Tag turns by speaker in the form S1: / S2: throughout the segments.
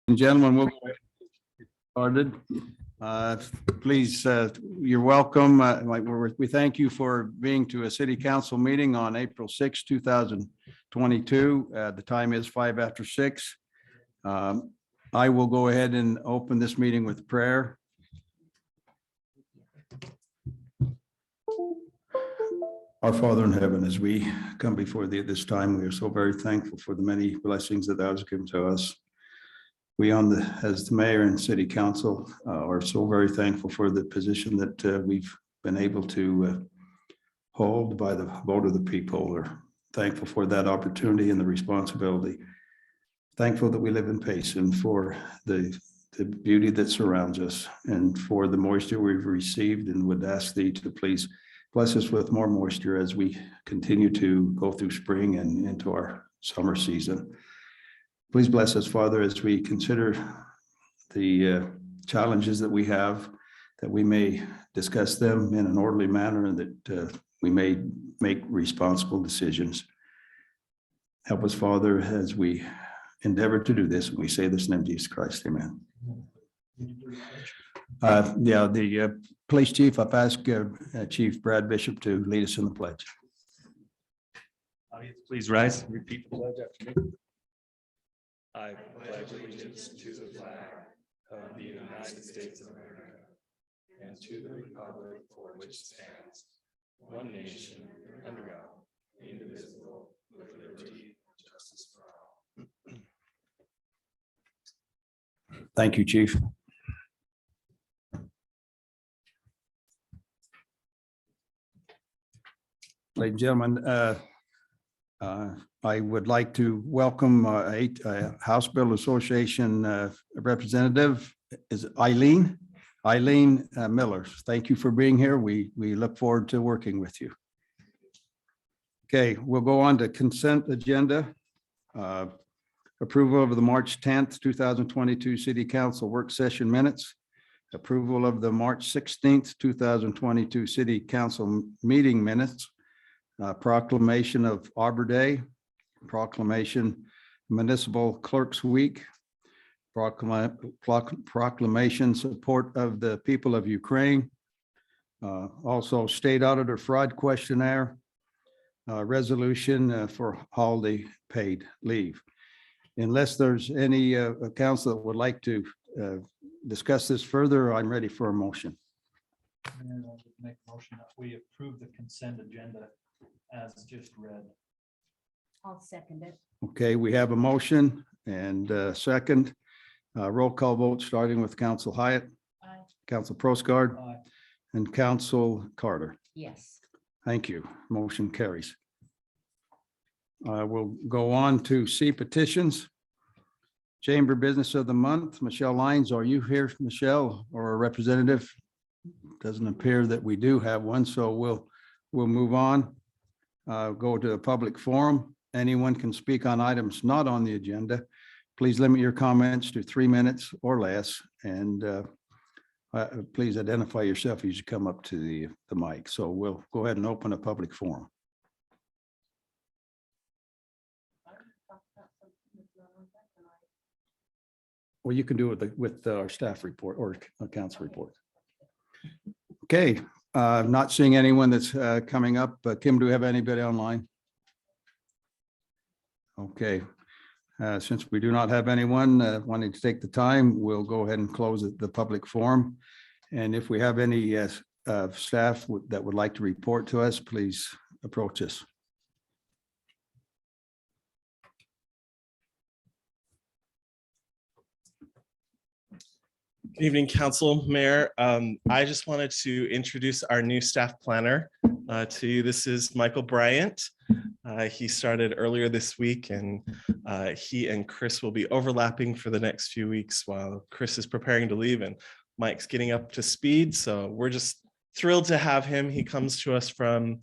S1: and gentlemen, we'll get started. Please, you're welcome. We thank you for being to a city council meeting on April 6, 2022. The time is 5 after 6. I will go ahead and open this meeting with prayer. Our Father in heaven, as we come before thee at this time, we are so very thankful for the many blessings that thou hast given to us. We as the mayor and city council are so very thankful for the position that we've been able to hold by the vote of the people. We're thankful for that opportunity and the responsibility. Thankful that we live in Payson for the beauty that surrounds us and for the moisture we've received, and would ask thee to please bless us with more moisture as we continue to go through spring and into our summer season. Please bless us, Father, as we consider the challenges that we have, that we may discuss them in an orderly manner and that we may make responsible decisions. Help us, Father, as we endeavor to do this. We say this in the name of Jesus Christ. Amen. The police chief, I've asked Chief Brad Bishop to lead us in the pledge.
S2: Audience, please rise and repeat the pledge after me. I pledge allegiance to the flag of the United States of America and to the republic for which stands one nation under God, indivisible, with liberty and justice for all.
S1: Thank you, Chief. Ladies and gentlemen, I would like to welcome House Bill Association representative is Eileen Miller. Thank you for being here. We look forward to working with you. Okay, we'll go on to consent agenda. Approval of the March 10th, 2022 City Council work session minutes. Approval of the March 16th, 2022 City Council meeting minutes. Proclamation of Arbor Day, proclamation Municipal Clerks Week, proclamation support of the people of Ukraine, also State Auditor Fraud Questionnaire, resolution for holiday paid leave. Unless there's any council that would like to discuss this further, I'm ready for a motion.
S3: And I would make a motion that we approve the consent agenda as just read.
S4: I'll second it.
S1: Okay, we have a motion and a second. Roll call vote, starting with Council Hyatt,
S4: Aye.
S1: Council Prosgaard,
S3: Aye.
S1: and Council Carter.
S4: Yes.
S1: Thank you. Motion carries. We'll go on to C petitions. Chamber Business of the Month. Michelle Lyons, are you here, Michelle, or a representative? Doesn't appear that we do have one, so we'll move on. Go to a public forum. Anyone can speak on items not on the agenda. Please limit your comments to 3 minutes or less, and please identify yourself as you come up to the mic. So we'll go ahead and open a public forum. Well, you can do it with our staff report or council report. Okay, not seeing anyone that's coming up. Kim, do we have anybody online? Okay, since we do not have anyone wanting to take the time, we'll go ahead and close the public forum. And if we have any staff that would like to report to us, please approach us.
S5: Good evening, Council, Mayor. I just wanted to introduce our new staff planner to you. This is Michael Bryant. He started earlier this week, and he and Chris will be overlapping for the next few weeks while Chris is preparing to leave and Mike's getting up to speed. So we're just thrilled to have him. He comes to us from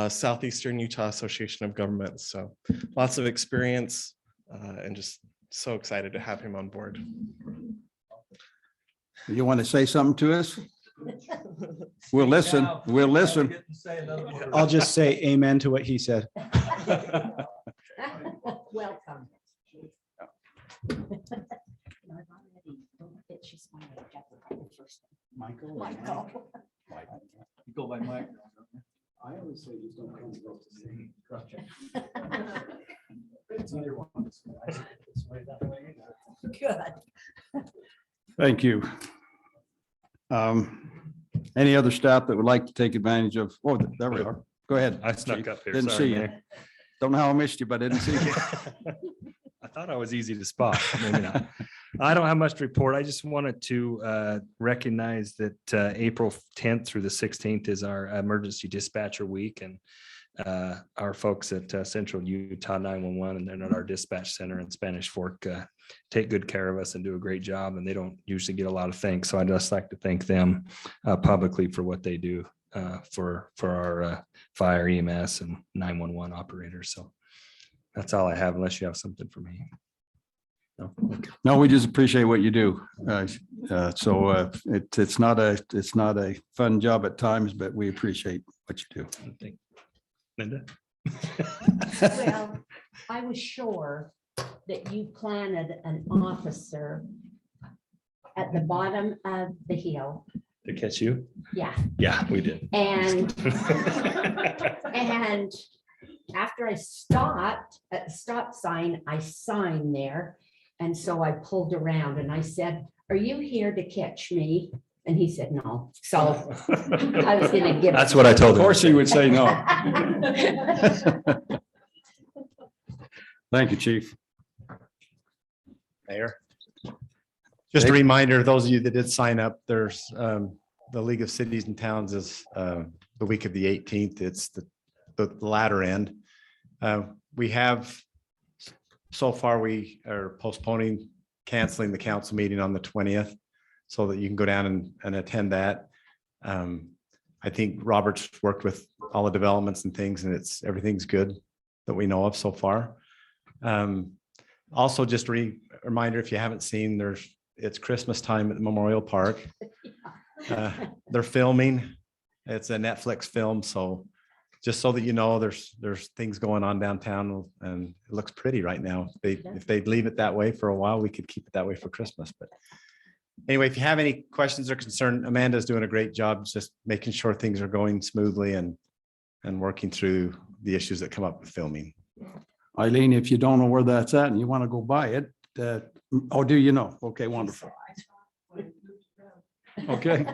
S5: Southeastern Utah Association of Governments. So lots of experience and just so excited to have him on board.
S1: You want to say something to us? We'll listen. We'll listen.
S6: I'll just say amen to what he said.
S4: Welcome.
S6: Michael.
S4: Michael.
S3: You go by Mike.
S6: I always say you don't come to go to see.
S3: It's either one. It's right that way.
S4: Good.
S1: Thank you. Any other staff that would like to take advantage of, oh, there we are. Go ahead.
S2: I snuck
S1: Chief.
S2: up here.
S1: Didn't
S2: Sorry,
S1: see you.
S2: Mayor.
S1: Don't know how I missed you, but I didn't see you.
S2: I thought I was easy to spot. Maybe not. I don't have much to report. I just wanted to recognize that April 10th through the 16th is our emergency dispatcher week, and our folks at Central Utah 911 and then at our dispatch center in Spanish Fork take good care of us and do a great job, and they don't usually get a lot of thanks. So I'd just like to thank them publicly for what they do for our fire, EMS, and 911 operators. So that's all I have, unless you have something for me. No. Okay.
S1: No, we just appreciate what you do. It's not a fun job at times, but we appreciate what you do.
S2: Thank- Linda?
S4: Well, I was sure that you planted an officer at the bottom of the hill.
S2: To catch you?
S4: Yeah,
S2: Yeah, we did.
S4: and after I stopped at the stop sign, I signed there. And so I pulled around and I said, "Are you here to catch me?" And he said, "No." So I was gonna give.
S2: That's what I told
S1: Of
S2: him.
S1: course, he would say no. Thank you, Chief.
S7: Mayor. Just a reminder, those of you that did sign up, there's the League of Cities and Towns is the week of the 18th. It's the latter end. We have, so far, we are postponing, canceling the council meeting on the 20th so that you can go down and attend that. I think Robert's worked with all the developments and things, and everything's good that we know of so far. Also, just a reminder, if you haven't seen, it's Christmas time at the Memorial Park. They're filming. It's a Netflix film, so just so that you know, there's things going on downtown, and it looks pretty right now. If they leave it that way for a while, we could keep it that way for Christmas. But anyway, if you have any questions or concern, Amanda's doing a great job just making sure things are going smoothly and working through the issues that come up with filming.
S1: Eileen, if you don't know where that's at and you want to go by it, oh, do you know? Okay, wonderful. Okay.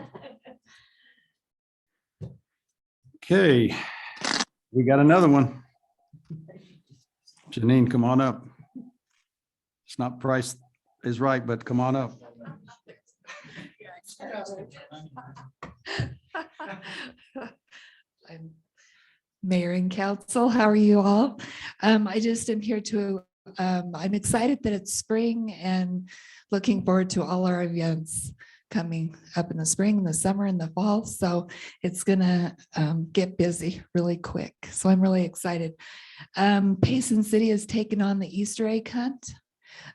S1: Okay, we got another one. Janine, come on up. It's not Price is Right, but come on up.
S8: I'm Mayor and Council. How are you all? I just am here I'm excited that it's spring and looking forward to all our events coming up in the spring, the summer, and the fall. So it's gonna get busy really quick. So I'm really excited. Payson City has taken on the Easter egg hunt.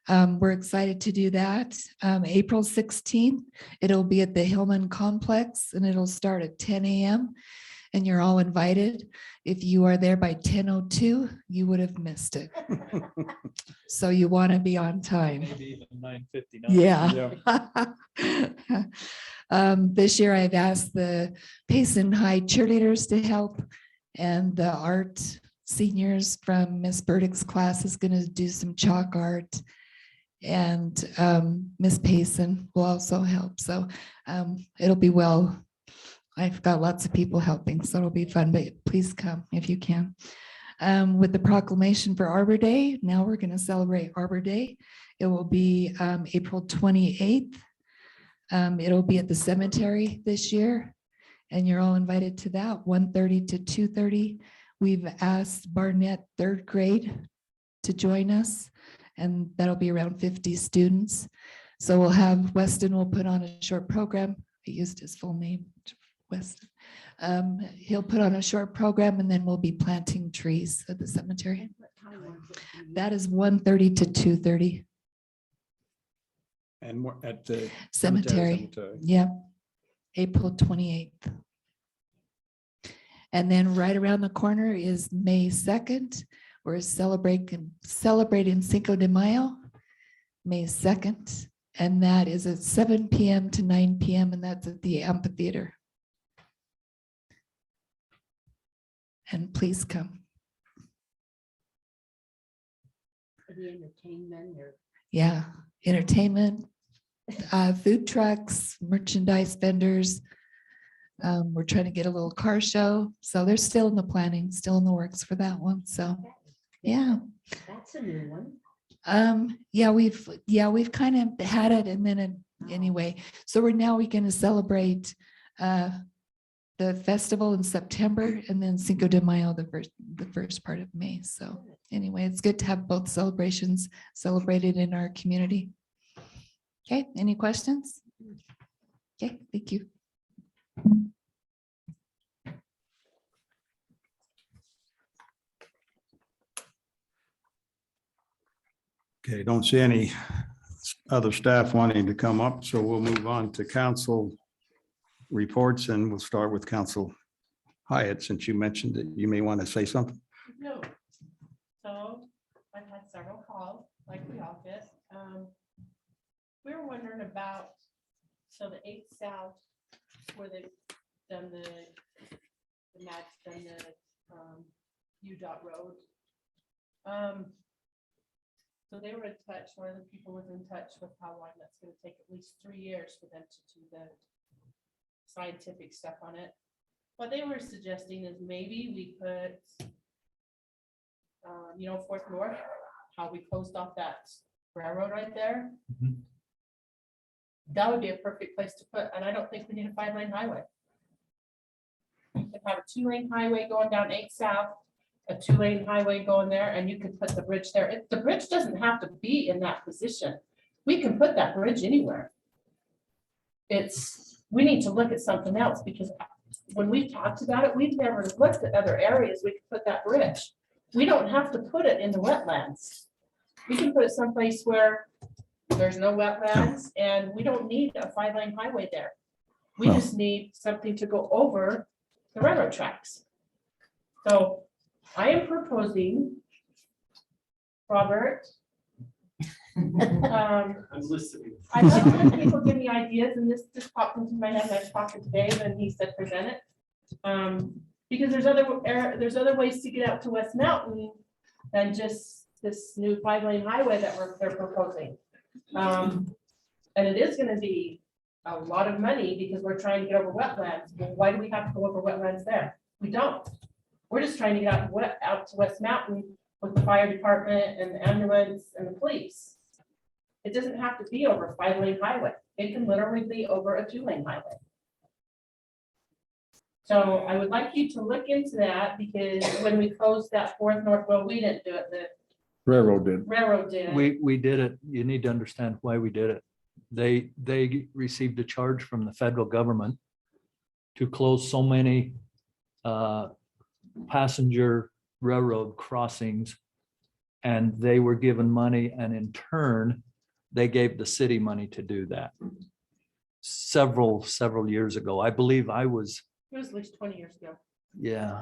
S8: We're excited to do that. April 16th, it'll be at the Hillman Complex and it'll start at 10 a.m. and you're all invited. If you are there by 10:02, you would have missed it. So you want to be on time.
S3: Maybe even 9:59.
S8: Yeah. This year I've asked the Payson High cheerleaders to help, and the art seniors from Miss Burdick's class is going to do some chalk art, and Miss Payson will also help. So it'll be well. I've got lots of people helping, so it'll be fun, but please come if you can. With the proclamation for Arbor Day, now we're going to celebrate Arbor Day. It will be April 28th. It'll be at the cemetery this year, and you're all invited to that, 1:30 to 2:30. We've asked Barnett third grade to join us, and that'll be around 50 students. So we'll have Weston will put on a short program. I used his full name, Weston. He'll put on a short program, and then we'll be planting trees at the cemetery. That is 1:30 to 2:30.
S1: And we're at the
S8: Cemetery. Yeah, April 28th. And then right around the corner is May 2nd. We're celebrating Cinco de Mayo, May 2nd. And that is at 7 PM to 9 PM, and that's at the amphitheater. And please come.
S4: For the entertainment or.
S8: Yeah, entertainment, food trucks, merchandise vendors. We're trying to get a little car show. So they're still in the planning, still in the works for that one. So, yeah.
S4: That's a new one.
S8: Yeah, we've kind of had it, and then anyway, so we're going to celebrate the festival in September, and then Cinco de Mayo the first part of May. So anyway, it's good to have both celebrations celebrated in our community. Okay, any questions? Okay, thank you.
S1: Okay, don't see any other staff wanting to come up, so we'll move on to council reports, and we'll start with Council Hyatt, since you mentioned that you may want to say something.
S9: No. So I've had several calls, like we all get. We were wondering about, so the 8th South, where they've done the match, done the UDOT road. So they were in touch, one of the people was in touch with how long that's gonna take, at least 3 years for them to do the scientific stuff on it. What they were suggesting is maybe we put, Fourth North, how we closed off that railroad right there. That would be a perfect place to put, and I don't think we need a 5-lane highway. You could have a 2-lane highway going down 8 South, a 2-lane highway going there, and you could put the bridge there. The bridge doesn't have to be in that position. We can put that bridge anywhere. We need to look at something else, because when we've talked about it, we've never looked at other areas we could put that bridge. We don't have to put it in the wetlands. We can put it someplace where there's no wetlands, and we don't need a 5-lane highway there. We just need something to go over the railroad tracks. So I am proposing, Robert.
S2: I'm listening.
S9: I love when people give me ideas, and this just popped into my head. I was talking to Dave, and he said present it. Because there's other ways to get out to West Mountain than just this new 5-lane highway that they're proposing. And it is going to be a lot of money because we're trying to get over wetlands. Well, why do we have to go over wetlands there? We don't. We're just trying to get out to West Mountain with the fire department and the ambulance and the police. It doesn't have to be over a 5-lane highway. It can literally be over a 2-lane highway. So I would like you to look into that, because when we closed that Fourth North, well, we didn't do it, the
S1: Railroad did.
S9: railroad did.
S3: We did it. You need to understand why we did it. They received a charge from the federal government to close so many passenger railroad crossings, and they were given money, and in turn, they gave the city money to do that. Several years ago, I believe
S9: It was at least 20 years ago.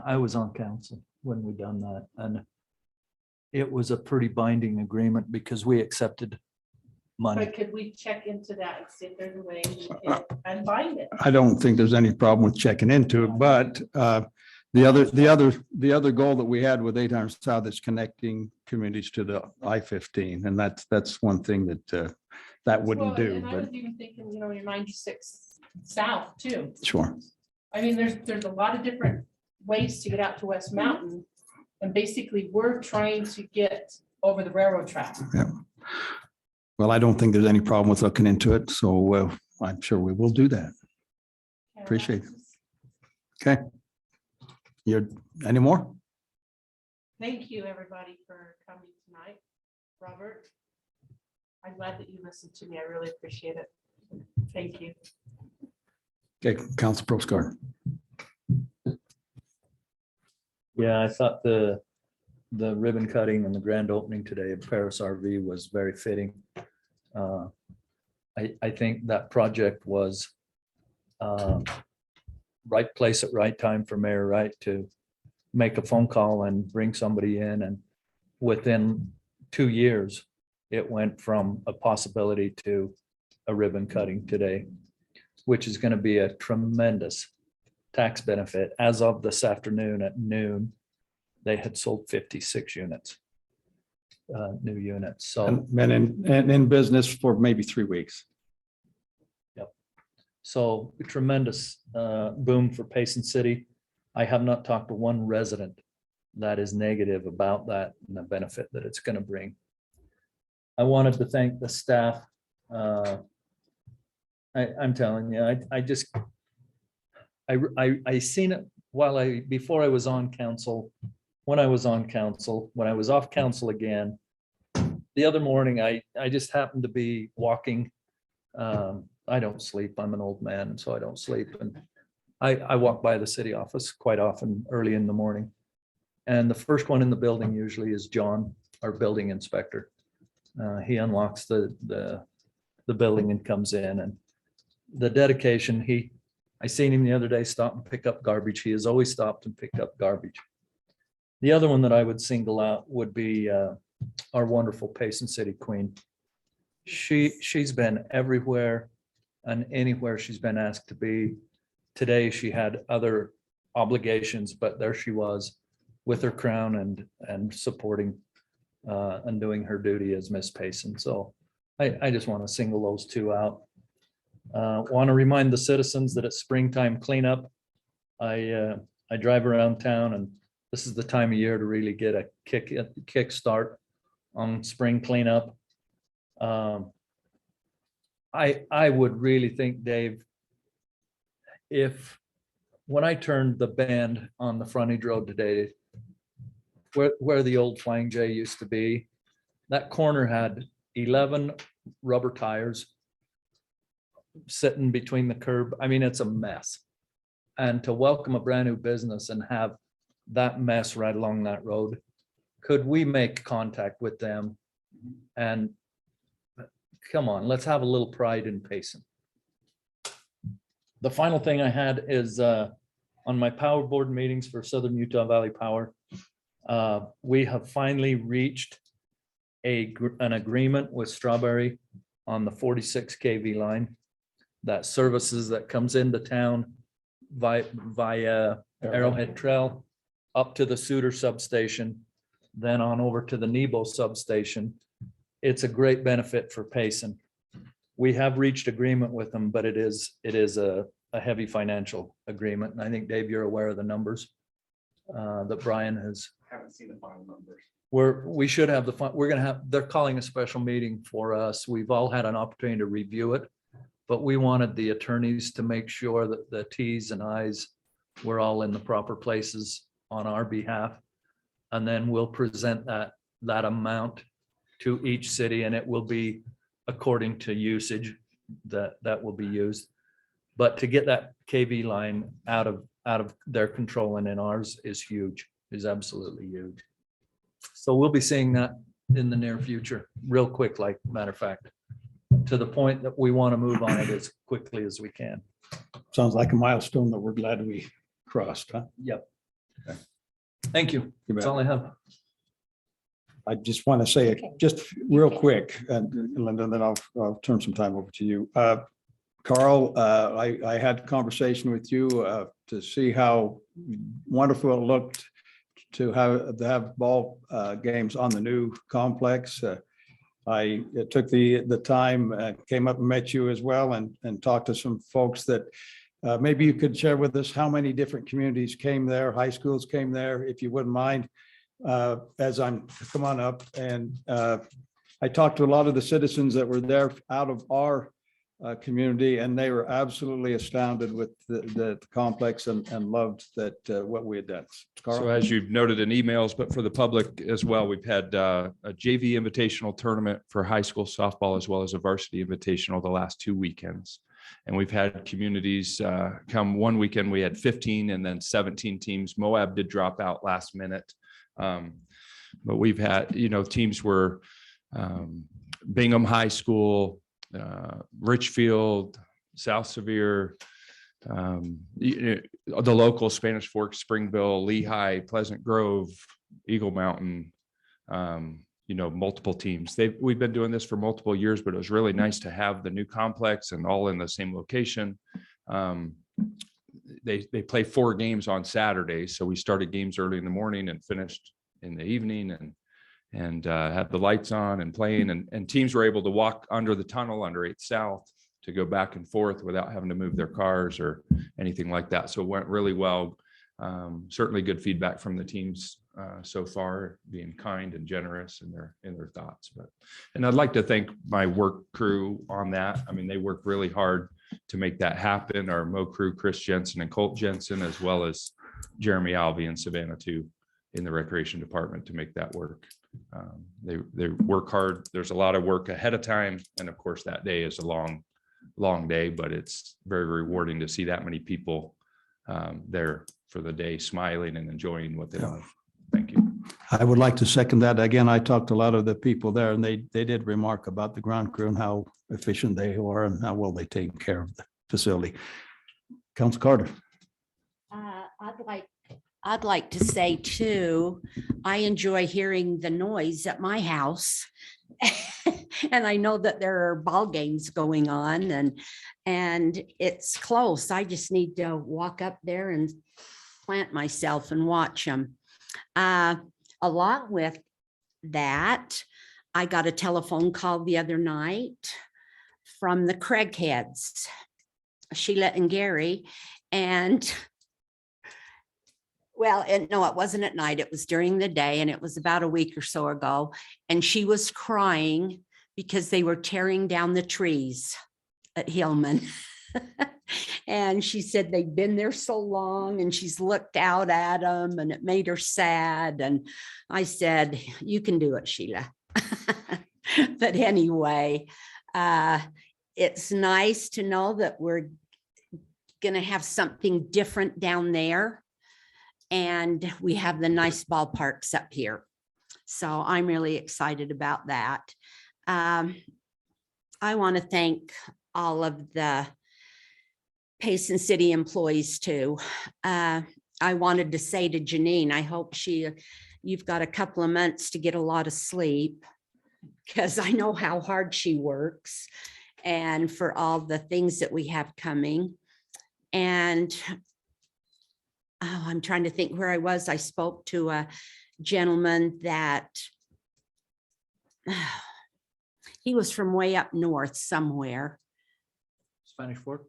S3: I was on council when we done that, and it was a pretty binding agreement because we accepted money.
S9: But could we check into that and see if there's a way we can unbind it?
S1: I don't think there's any problem with checking into it, but the other goal that we had with 800 South is connecting communities to the I-15, and that's one thing that wouldn't
S9: Well,
S1: do,
S9: and I
S1: but
S9: was even thinking, your 96 South too.
S1: sure.
S9: I mean, there's a lot of different ways to get out to West Mountain. And basically, we're trying to get over the railroad track.
S1: Well, I don't think there's any problem with looking into it, so I'm sure we will do that. Appreciate it. Okay. Any more?
S9: Thank you, everybody, for coming tonight. Robert, I'm glad that you listened to me. I really appreciate it. Thank you.
S1: Okay, Council Proscar.
S3: Yeah, I thought the ribbon cutting and the grand opening today of Paris RV was very fitting. I think that project was right place at right time for Mayor Wright to make a phone call and bring somebody in, and within 2 years, it went from a possibility to a ribbon cutting today, which is going to be a tremendous tax benefit. As of this afternoon at noon, they had sold 56 units, new units. So,
S1: And in business for maybe 3 weeks.
S3: so tremendous boom for Payson City. I have not talked to one resident that is negative about that and the benefit that it's going to bring. I wanted to thank the staff. I'm telling you, I seen it before I was on council, when I was on council, when I was off council again. The other morning, I just happened to be walking. I don't sleep. I'm an old man, and so I don't sleep. And I walk by the city office quite often early in the morning. And the first one in the building usually is John, our building inspector. He unlocks the building and comes in, and the dedication, I seen him the other day stop and pick up garbage. He has always stopped and picked up garbage. The other one that I would single out would be our wonderful Payson City Queen. She's been everywhere and anywhere she's been asked to be. Today, she had other obligations, but there she was with her crown and supporting and doing her duty as Miss Payson. So I just want to single those two out. Want to remind the citizens that it's springtime cleanup. I drive around town, and this is the time of year to really get a kick start on spring cleanup. I would really think, Dave, if when I turned the bend on the frontage road today, where the old Flying J used to be, that corner had 11 rubber tires sitting between the curb. I mean, it's a mess. And to welcome a brand new business and have that mess right along that road, could we make contact with them? And come on, let's have a little pride in Payson. The final thing I had is on my power board meetings for Southern Utah Valley Power, we have finally reached an agreement with Strawberry on the 46 kV line that services that comes into town via Arrowhead Trail up to the Suter substation, then on over to the Nebo substation. It's a great benefit for Payson. We have reached agreement with them, but it is a heavy financial agreement. And I think, Dave, you're aware of the numbers that Brian has.
S6: Haven't seen the final numbers.
S3: We should have they're calling a special meeting for us. We've all had an opportunity to review it, but we wanted the attorneys to make sure that the T's and I's were all in the proper places on our behalf. And then we'll present that amount to each city, and it will be according to usage that will be used. But to get that KV line out of their control and in ours is huge, is absolutely huge. So we'll be seeing that in the near future, real quick, like matter of fact, to the point that we want to move on it as quickly as we can.
S1: Sounds like a milestone that we're glad we crossed, huh?
S3: Yep.
S1: Okay.
S3: Thank you.
S1: You bet.
S3: That's all I have.
S1: I just want to say, just real quick, and Linda, then I'll turn some time over to you. Carl, I had a conversation with you to see how wonderful it looked to have ball games on the new complex. I took the time, came up and met you as well, and talked to some folks that maybe you could share with us how many different communities came there, high schools came there, if you wouldn't mind. As come on up. And I talked to a lot of the citizens that were there out of our community, and they were absolutely astounded with the complex and loved that what we had done. Carl?
S10: So as you've noted in emails, but for the public as well, we've had a JV invitational tournament for high school softball, as well as a varsity invitational the last 2 weekends. And we've had communities come. One weekend we had 15 and then 17 teams. Moab did drop out last minute. But we've had, teams were Bingham High School, Richfield, South Sevier, the local Spanish Fork, Springville, Lehigh, Pleasant Grove, Eagle Mountain, multiple teams. We've been doing this for multiple years, but it was really nice to have the new complex and all in the same location. They play 4 games on Saturday. So we started games early in the morning and finished in the evening, and had the lights on and playing, and teams were able to walk under the tunnel under 8th South to go back and forth without having to move their cars or anything like that. So it went really well. Certainly good feedback from the teams so far, being kind and generous in their thoughts. And I'd like to thank my work crew on that. I mean, they worked really hard to make that happen. Our Mo crew, Chris Jensen and Colt Jensen, as well as Jeremy Alvey and Savannah too, in the recreation department to make that work. They work hard. There's a lot of work ahead of time, and of course that day is a long day, but it's very rewarding to see that many people there for the day, smiling and enjoying what they love. Thank you.
S1: I would like to second that. Again, I talked to a lot of the people there, and they did remark about the ground crew and how efficient they are and how well they take care of the facility. Council Carter.
S4: I'd like to say too, I enjoy hearing the noise at my house. And I know that there are ball games going on, and it's close. I just need to walk up there and plant myself and watch them. Along with that, I got a telephone call the other night from the Craigheads, Sheila and Gary, and no, it wasn't at night. It was during the day, and it was about a week or so ago. And she was crying because they were tearing down the trees at Hillman. And she said they'd been there so long, and she's looked out at them, and it made her sad. And I said, you can do it, Sheila. But anyway, it's nice to know that we're going to have something different down there. And we have the nice ballparks up here. So I'm really excited about that. I want to thank all of the Payson City employees too. I wanted to say to Janine, I hope you've got a couple of months to get a lot of sleep, because I know how hard she works, and for all the things that we have coming. And I'm trying to think where I was. I spoke to a gentleman that he was from way up north somewhere.
S3: Spanish Fork.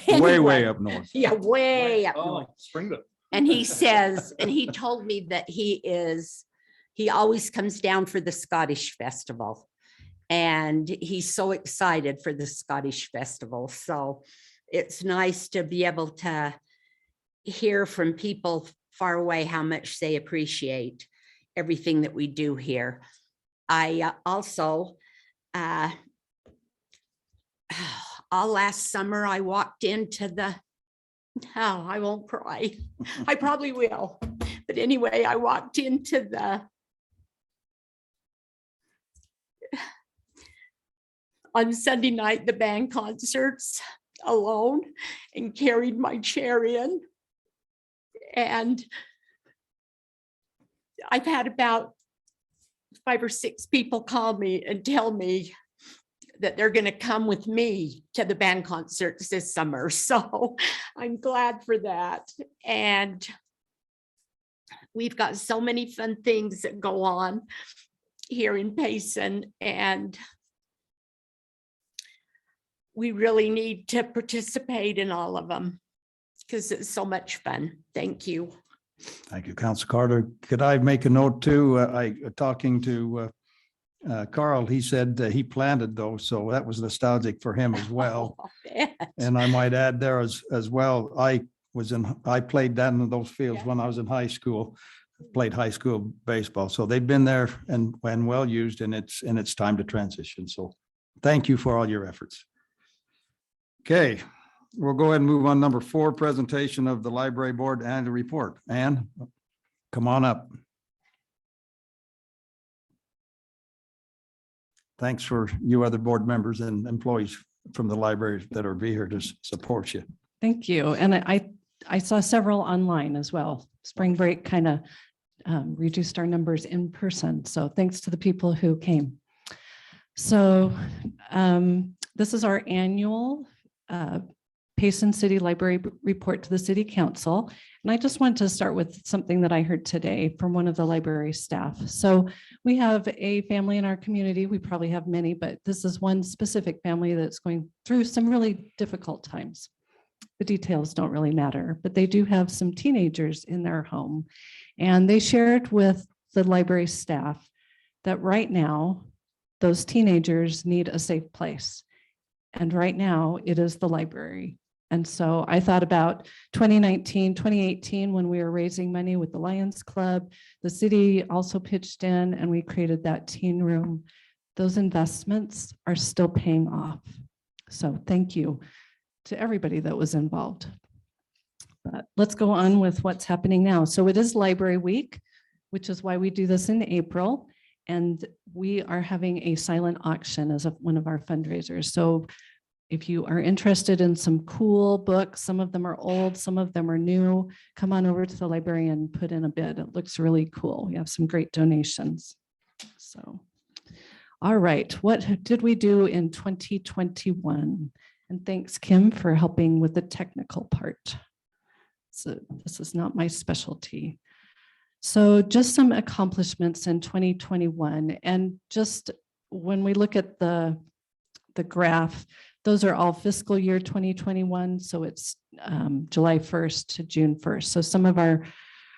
S1: Way up north.
S4: Yeah, way up north.
S3: Springville.
S4: And he says, and he told me that he always comes down for the Scottish Festival. And he's so excited for the Scottish Festival. So it's nice to be able to hear from people far away how much they appreciate everything that we do here. I also, all last summer, I walked into I won't cry. I probably will. But anyway, I walked into on Sunday night, the band concerts alone, and carried my chair in. And I've had about 5 or 6 people call me and tell me that they're going to come with me to the band concerts this summer. So I'm glad for that. And we've got so many fun things that go on here in Payson, and we really need to participate in all of them because it's so much fun. Thank you.
S1: Thank you, Council Carter. Could I make a note too? Talking to Carl, he said he planted those, so that was nostalgic for him as well. And I might add there as well, I played down in those fields when I was in high school, played high school baseball. So they've been there and well used, and it's time to transition. So thank you for all your efforts. Okay, we'll go ahead and move on. Number 4, presentation of the library board annual report. Ann, come on up. Thanks for you other board members and employees from the library that are here to support you.
S11: Thank you. And I saw several online as well. Spring break kind of reduced our numbers in person. So thanks to the people who came. So this is our annual Payson City Library report to the City Council. And I just want to start with something that I heard today from one of the library staff. So we have a family in our community. We probably have many, but this is one specific family that's going through some really difficult times. The details don't really matter, but they do have some teenagers in their home. And they shared with the library staff that right now, those teenagers need a safe place. And right now, it is the library. And so I thought about 2019, 2018, when we were raising money with the Lions Club, the city also pitched in and we created that teen room. Those investments are still paying off. So thank you to everybody that was involved. But let's go on with what's happening now. So it is Library Week, which is why we do this in April. And we are having a silent auction as one of our fundraisers. So if you are interested in some cool books, some of them are old, some of them are new, come on over to the library and put in a bid. It looks really cool. We have some great donations. So, all right, what did we do in 2021? And thanks, Kim, for helping with the technical part. So this is not my specialty. So just some accomplishments in 2021. And just when we look at the graph, those are all fiscal year 2021. So it's July 1st to June 1st. So some of our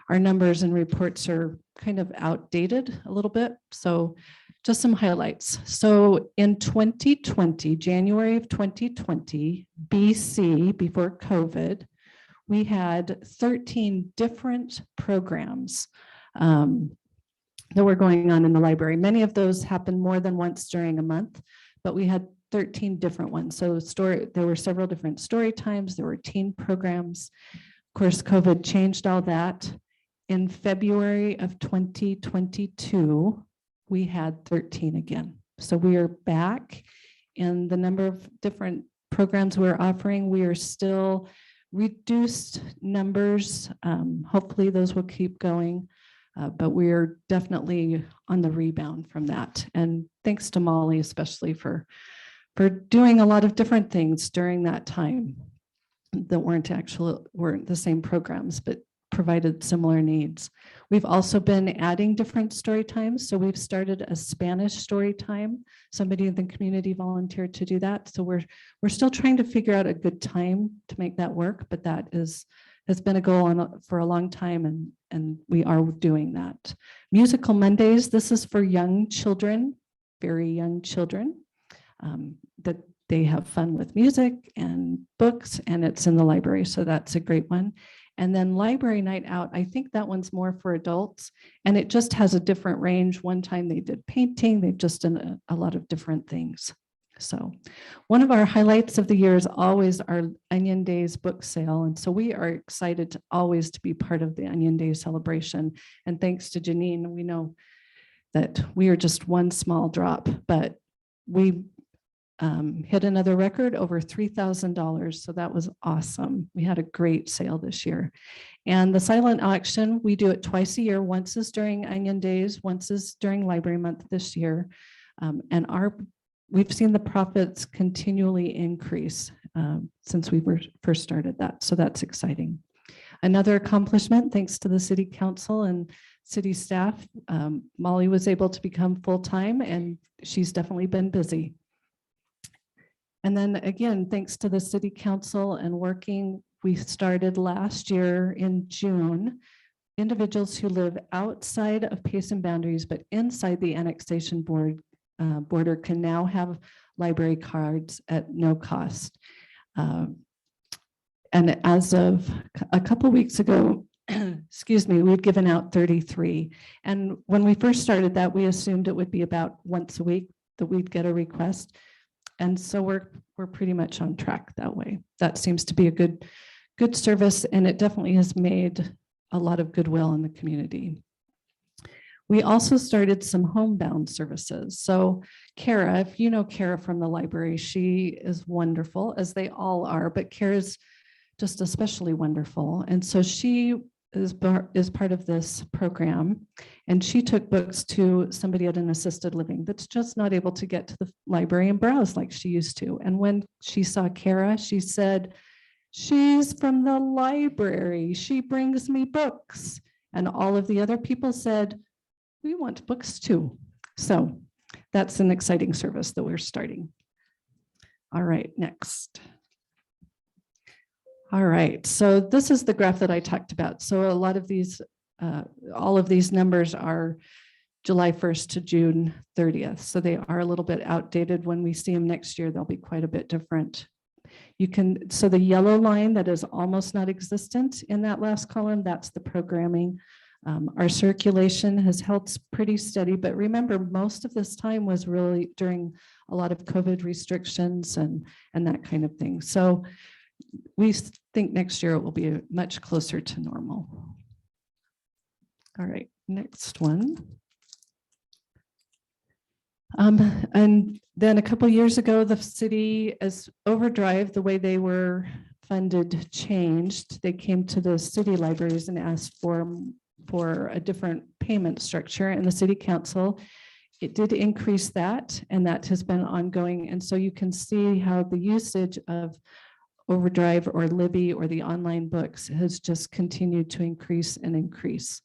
S11: numbers and reports are kind of outdated a little bit. So just some highlights. So in 2020, January of 2020, BC, before COVID, we had 13 different programs that were going on in the library. Many of those happened more than once during a month, but we had 13 different ones. So there were several different story times. There were teen programs. Of course, COVID changed all that. In February of 2022, we had 13 again. So we are back in the number of different programs we're offering. We are still reduced numbers. Hopefully those will keep going, but we're definitely on the rebound from that. And thanks to Molly, especially for doing a lot of different things during that time that weren't the same programs, but provided similar needs. We've also been adding different story times. So we've started a Spanish story time. Somebody in the community volunteered to do that. So we're still trying to figure out a good time to make that work, but that has been a goal for a long time, and we are doing that. Musical Mondays, this is for young children, very young children, that they have fun with music and books, and it's in the library. So that's a great one. And then Library Night Out, I think that one's more for adults, and it just has a different range. One time they did painting, they've just done a lot of different things. So one of our highlights of the year is always our Onion Days book sale. And so we are excited always to be part of the Onion Day celebration. And thanks to Janine, we know that we are just one small drop, but we hit another record, over $3,000. So that was awesome. We had a great sale this year. And the silent auction, we do it twice a year. Once is during Onion Days, once is during Library Month this year. And we've seen the profits continually increase since we first started that. So that's exciting. Another accomplishment, thanks to the City Council and city staff, Molly was able to become full-time, and she's definitely been busy. And then again, thanks to the City Council and working, we started last year in June. Individuals who live outside of Payson boundaries, but inside the annexation border can now have library cards at no cost. And as of a couple of weeks ago, excuse me, we'd given out 33. And when we first started that, we assumed it would be about once a week that we'd get a request. And so we're pretty much on track that way. That seems to be a good service, and it definitely has made a lot of goodwill in the community. We also started some homebound services. So Kara, if you know Kara from the library, she is wonderful, as they all are, but Kara's just especially wonderful. And so she is part of this program. And she took books to somebody at an assisted living that's just not able to get to the library and browse like she used to. And when she saw Kara, she said, "She's from the library. She brings me books." And all of the other people said, "We want books too." So that's an exciting service that we're starting. All right, next. All right, so this is the graph that I talked about. So a lot of these, all of these numbers are July 1st to June 30th. So they are a little bit outdated. When we see them next year, they'll be quite a bit different. You can, so the yellow line that is almost not existent in that last column, that's the programming. Our circulation has held pretty steady, but remember, most of this time was really during a lot of COVID restrictions and that kind of thing. So we think next year it will be much closer to normal. All right, next one. And then a couple of years ago, the city, as Overdrive, the way they were funded changed. They came to the city libraries and asked for a different payment structure, and the city council, it did increase that, and that has been ongoing. And so you can see how the usage of Overdrive or Libby or the online books has just continued to increase and increase.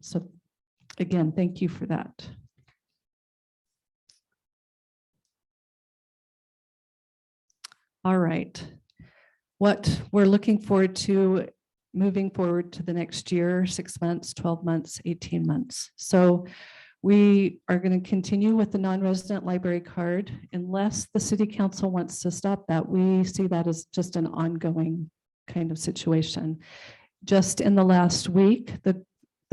S11: So again, thank you for that. All right. What we're looking forward to moving forward to the next year, 6 months, 12 months, 18 months. So we are going to continue with the non-resident library card unless the city council wants to stop that. We see that as just an ongoing kind of situation. Just in the last week, the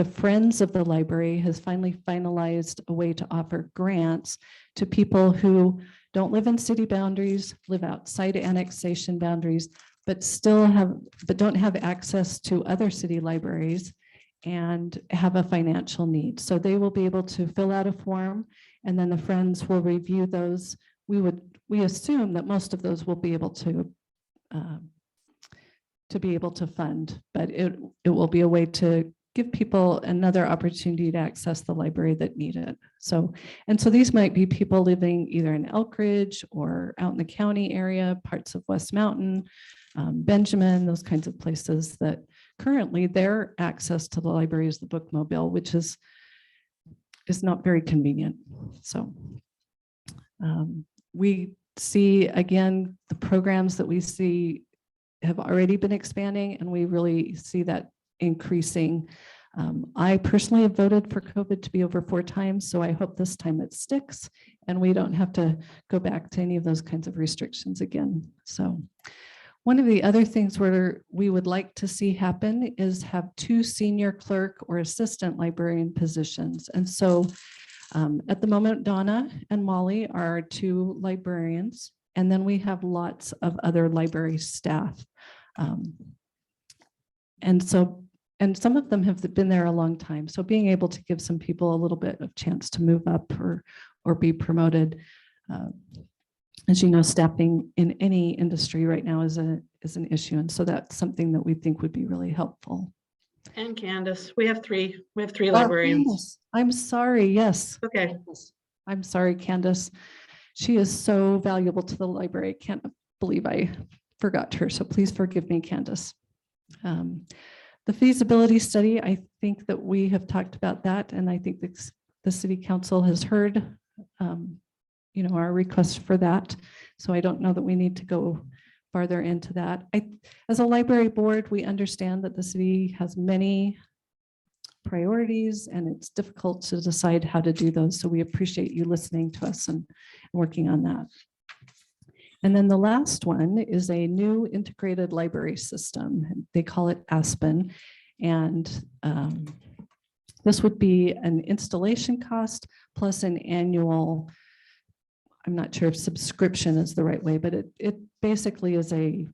S11: Friends of the Library has finally finalized a way to offer grants to people who don't live in city boundaries, live outside annexation boundaries, but don't have access to other city libraries and have a financial need. So they will be able to fill out a form, and then the Friends will review those. We assume that most of those will be able to fund, but it will be a way to give people another opportunity to access the library that need it. So these might be people living either in Elkridge or out in the county area, parts of West Mountain, Benjamin, those kinds of places that currently their access to the library is the bookmobile, which is not very convenient. So we see, again, the programs that we see have already been expanding, and we really see that increasing. I personally have voted for COVID to be over 4 times, so I hope this time it sticks and we don't have to go back to any of those kinds of restrictions again. So one of the other things where we would like to see happen is have 2 senior clerk or assistant librarian positions. And so at the moment, Donna and Molly are our 2 librarians, and then we have lots of other library staff. And some of them have been there a long time. So being able to give some people a little bit of chance to move up or be promoted. As you know, staffing in any industry right now is an issue. And so that's something that we think would be really helpful.
S12: And Candace, we have 3 librarians.
S11: Candace, I'm sorry. Yes.
S12: Okay.
S11: I'm sorry, Candace. She is so valuable to the library. I can't believe I forgot her. So please forgive me, Candace. The feasibility study, I think that we have talked about that, and I think the city council has heard our request for that. So I don't know that we need to go farther into that. As a library board, we understand that the city has many priorities and it's difficult to decide how to do those. So we appreciate you listening to us and working on that. And then the last one is a new integrated library system. They call it Aspen. And this would be an installation cost plus an annual, I'm not sure if subscription is the right way, but it basically is a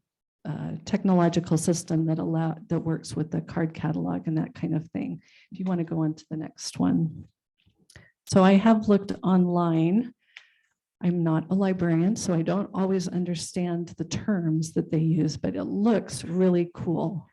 S11: technological system that works with the card catalog and that kind of thing. If you want to go on to the next one. So I have looked online. I'm not a librarian, so I don't always understand the terms that they use, but it looks really cool.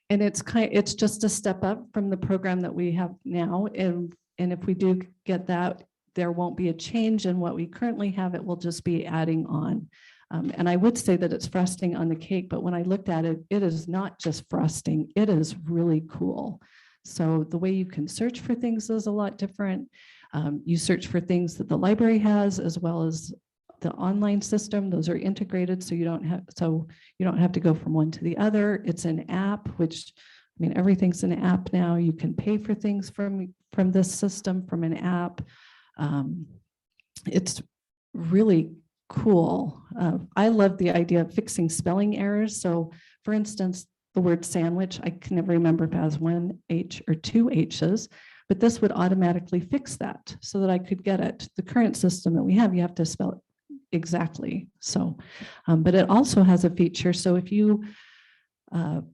S11: And it's just a step up from the program that we have now. And if we do get that, there won't be a change in what we currently have. It will just be adding on. And I would say that it's frosting on the cake, but when I looked at it, it is not just frosting. It is really cool. So the way you can search for things is a lot different. You search for things that the library has, as well as the online system. Those are integrated, so you don't have to go from one to the other. It's an app, which, I mean, everything's an app now. You can pay for things from this system, from an app. It's really cool. I love the idea of fixing spelling errors. So for instance, the word sandwich, I can never remember if it has one H or two H's, but this would automatically fix that so that I could get it. The current system that we have, you have to spell it exactly. So, but it also has a feature. So if you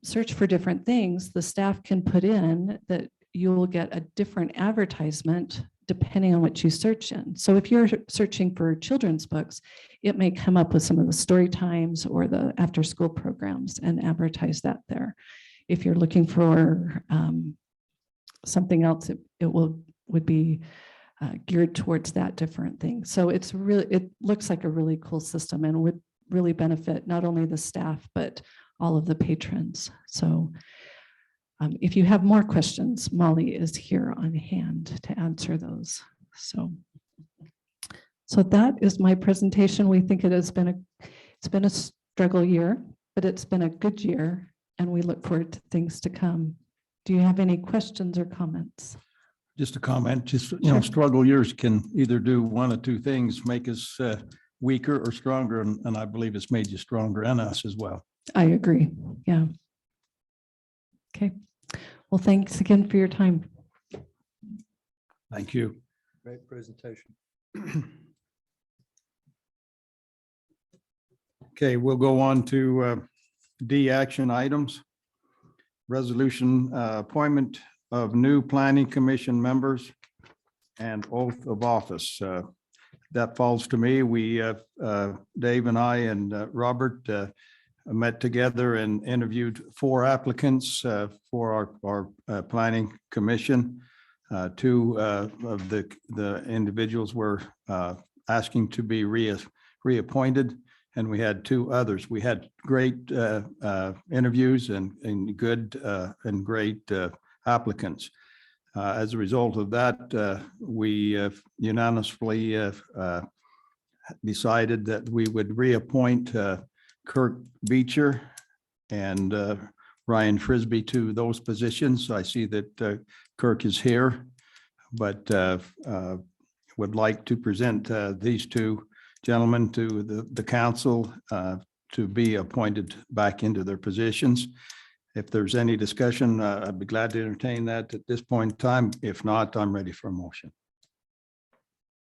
S11: search for different things, the staff can put in that you will get a different advertisement depending on what you search in. So if you're searching for children's books, it may come up with some of the story times or the after school programs and advertise that there. If you're looking for something else, it would be geared towards that different thing. So it looks like a really cool system and would really benefit not only the staff, but all of the patrons. So if you have more questions, Molly is here on hand to answer those. So that is my presentation. We think it's been a struggle year, but it's been a good year, and we look forward to things to come. Do you have any questions or comments?
S1: Just a comment, struggle years can either do one of two things, make us weaker or stronger. And I believe it's made you stronger and us as well.
S11: I agree. Yeah. Okay. Well, thanks again for your time.
S1: Thank you.
S3: Great presentation.
S1: Okay, we'll go on to D action items. Resolution appointment of new planning commission members and oath of office. That falls to me. We, Dave and I and Robert met together and interviewed 4 applicants for our planning commission. 2 of the individuals were asking to be reappointed, and we had 2 others. We had great interviews and good and great applicants. As a result of that, we unanimously decided that we would reappoint Kirk Beecher and Ryan Frisbee to those positions. I see that Kirk is here, but would like to present these 2 gentlemen to the council to be appointed back into their positions. If there's any discussion, I'd be glad to entertain that at this point in time. If not, I'm ready for a motion.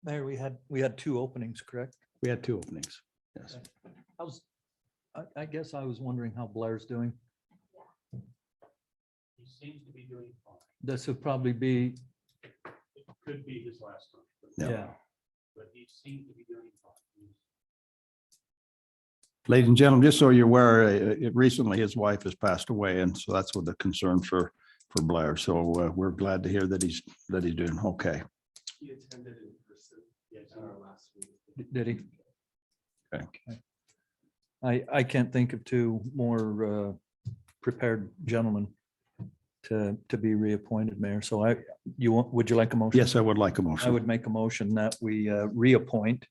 S3: Mayor, we had 2 openings, correct?
S1: We had 2 openings. Yes.
S3: I guess I was wondering how Blair's doing.
S6: He seems to be doing fine.
S3: This would probably be,
S6: It could be his last one.
S3: yeah.
S6: But he seems to be doing fine.
S1: Ladies and gentlemen, just so you're aware, recently his wife has passed away, and so that's what the concern for Blair. So we're glad to hear that he's doing okay.
S6: He attended in person. Yes, our last week.
S3: Did he?
S1: Okay.
S3: I can't think of 2 more prepared gentlemen to be reappointed, Mayor. So would you like a motion?
S1: Yes, I would like a
S3: I
S1: motion.
S3: would make a motion that we reappoint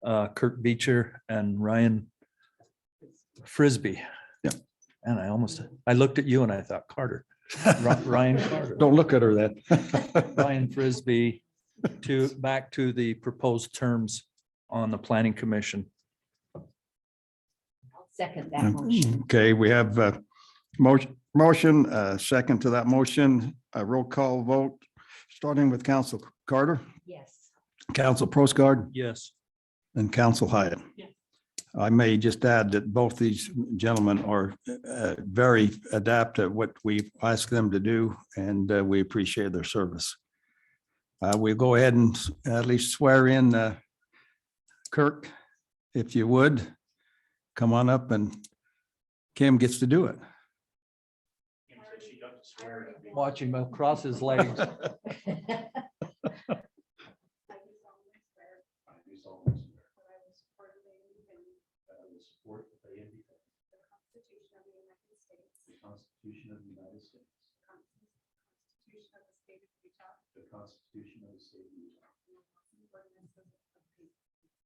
S3: Kurt Beecher and Ryan Frisbee.
S1: Yeah.
S3: And I looked at you and I thought Carter, Ryan Carter.
S1: Don't look at her then.
S3: Ryan Frisbee back to the proposed terms on the planning commission.
S4: I'll second that motion.
S1: Okay, we have a motion, second to that motion, a roll call vote, starting with Council Carter,
S4: Yes.
S1: Council Prosgaard,
S3: Yes.
S1: and Council Hyatt.
S9: Yes.
S1: I may just add that both these gentlemen are very adept at what we ask them to do, and we appreciate their service. We'll go ahead and at least swear in Kirk, if you would. Come on up, and Kim gets to do it.
S3: Watch him cross his legs.
S6: I do solemnly swear that I will support obey, and defend the Constitution of the United States, the Constitution of the United States, the Constitution of the State of Utah, and the laws and ordinances of Payson City.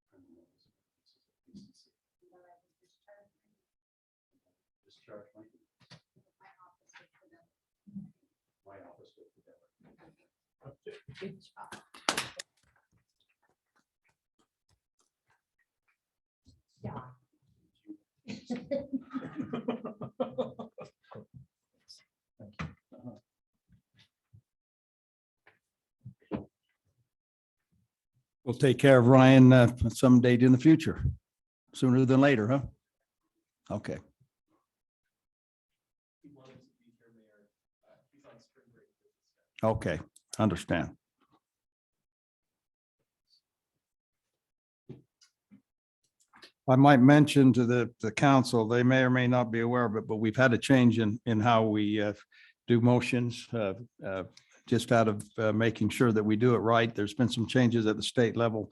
S6: And that I will discharge my duties my office with fidelity.
S4: Good job. Yeah.
S1: We'll take care of Ryan some date in the future, sooner than later, huh? Okay.
S2: He wanted to be here, Mayor. He's on spring break. with his family.
S1: Okay, understand. I might mention to the council, they may or may not be aware of it, but we've had a change in how we do motions, just out of making sure that we do it right. There's been some changes at the state level,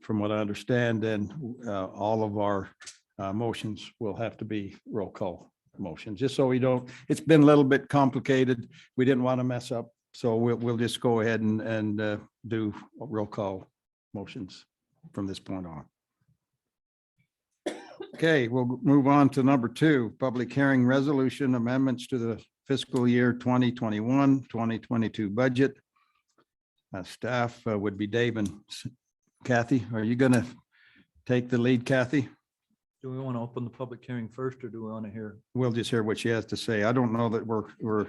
S1: from what I understand, and all of our motions will have to be roll call motions, just so we don't, it's been a little bit complicated. We didn't want to mess up, so we'll just go ahead and do roll call motions from this point on. Okay, we'll move on to number 2, public hearing resolution amendments to the fiscal year 2021, 2022 budget. Staff would be Dave and Kathy. Are you going to take the lead, Kathy?
S3: Do we want to open the public hearing first, or do we want to hear?
S1: We'll just hear what she has to say. I don't know that we're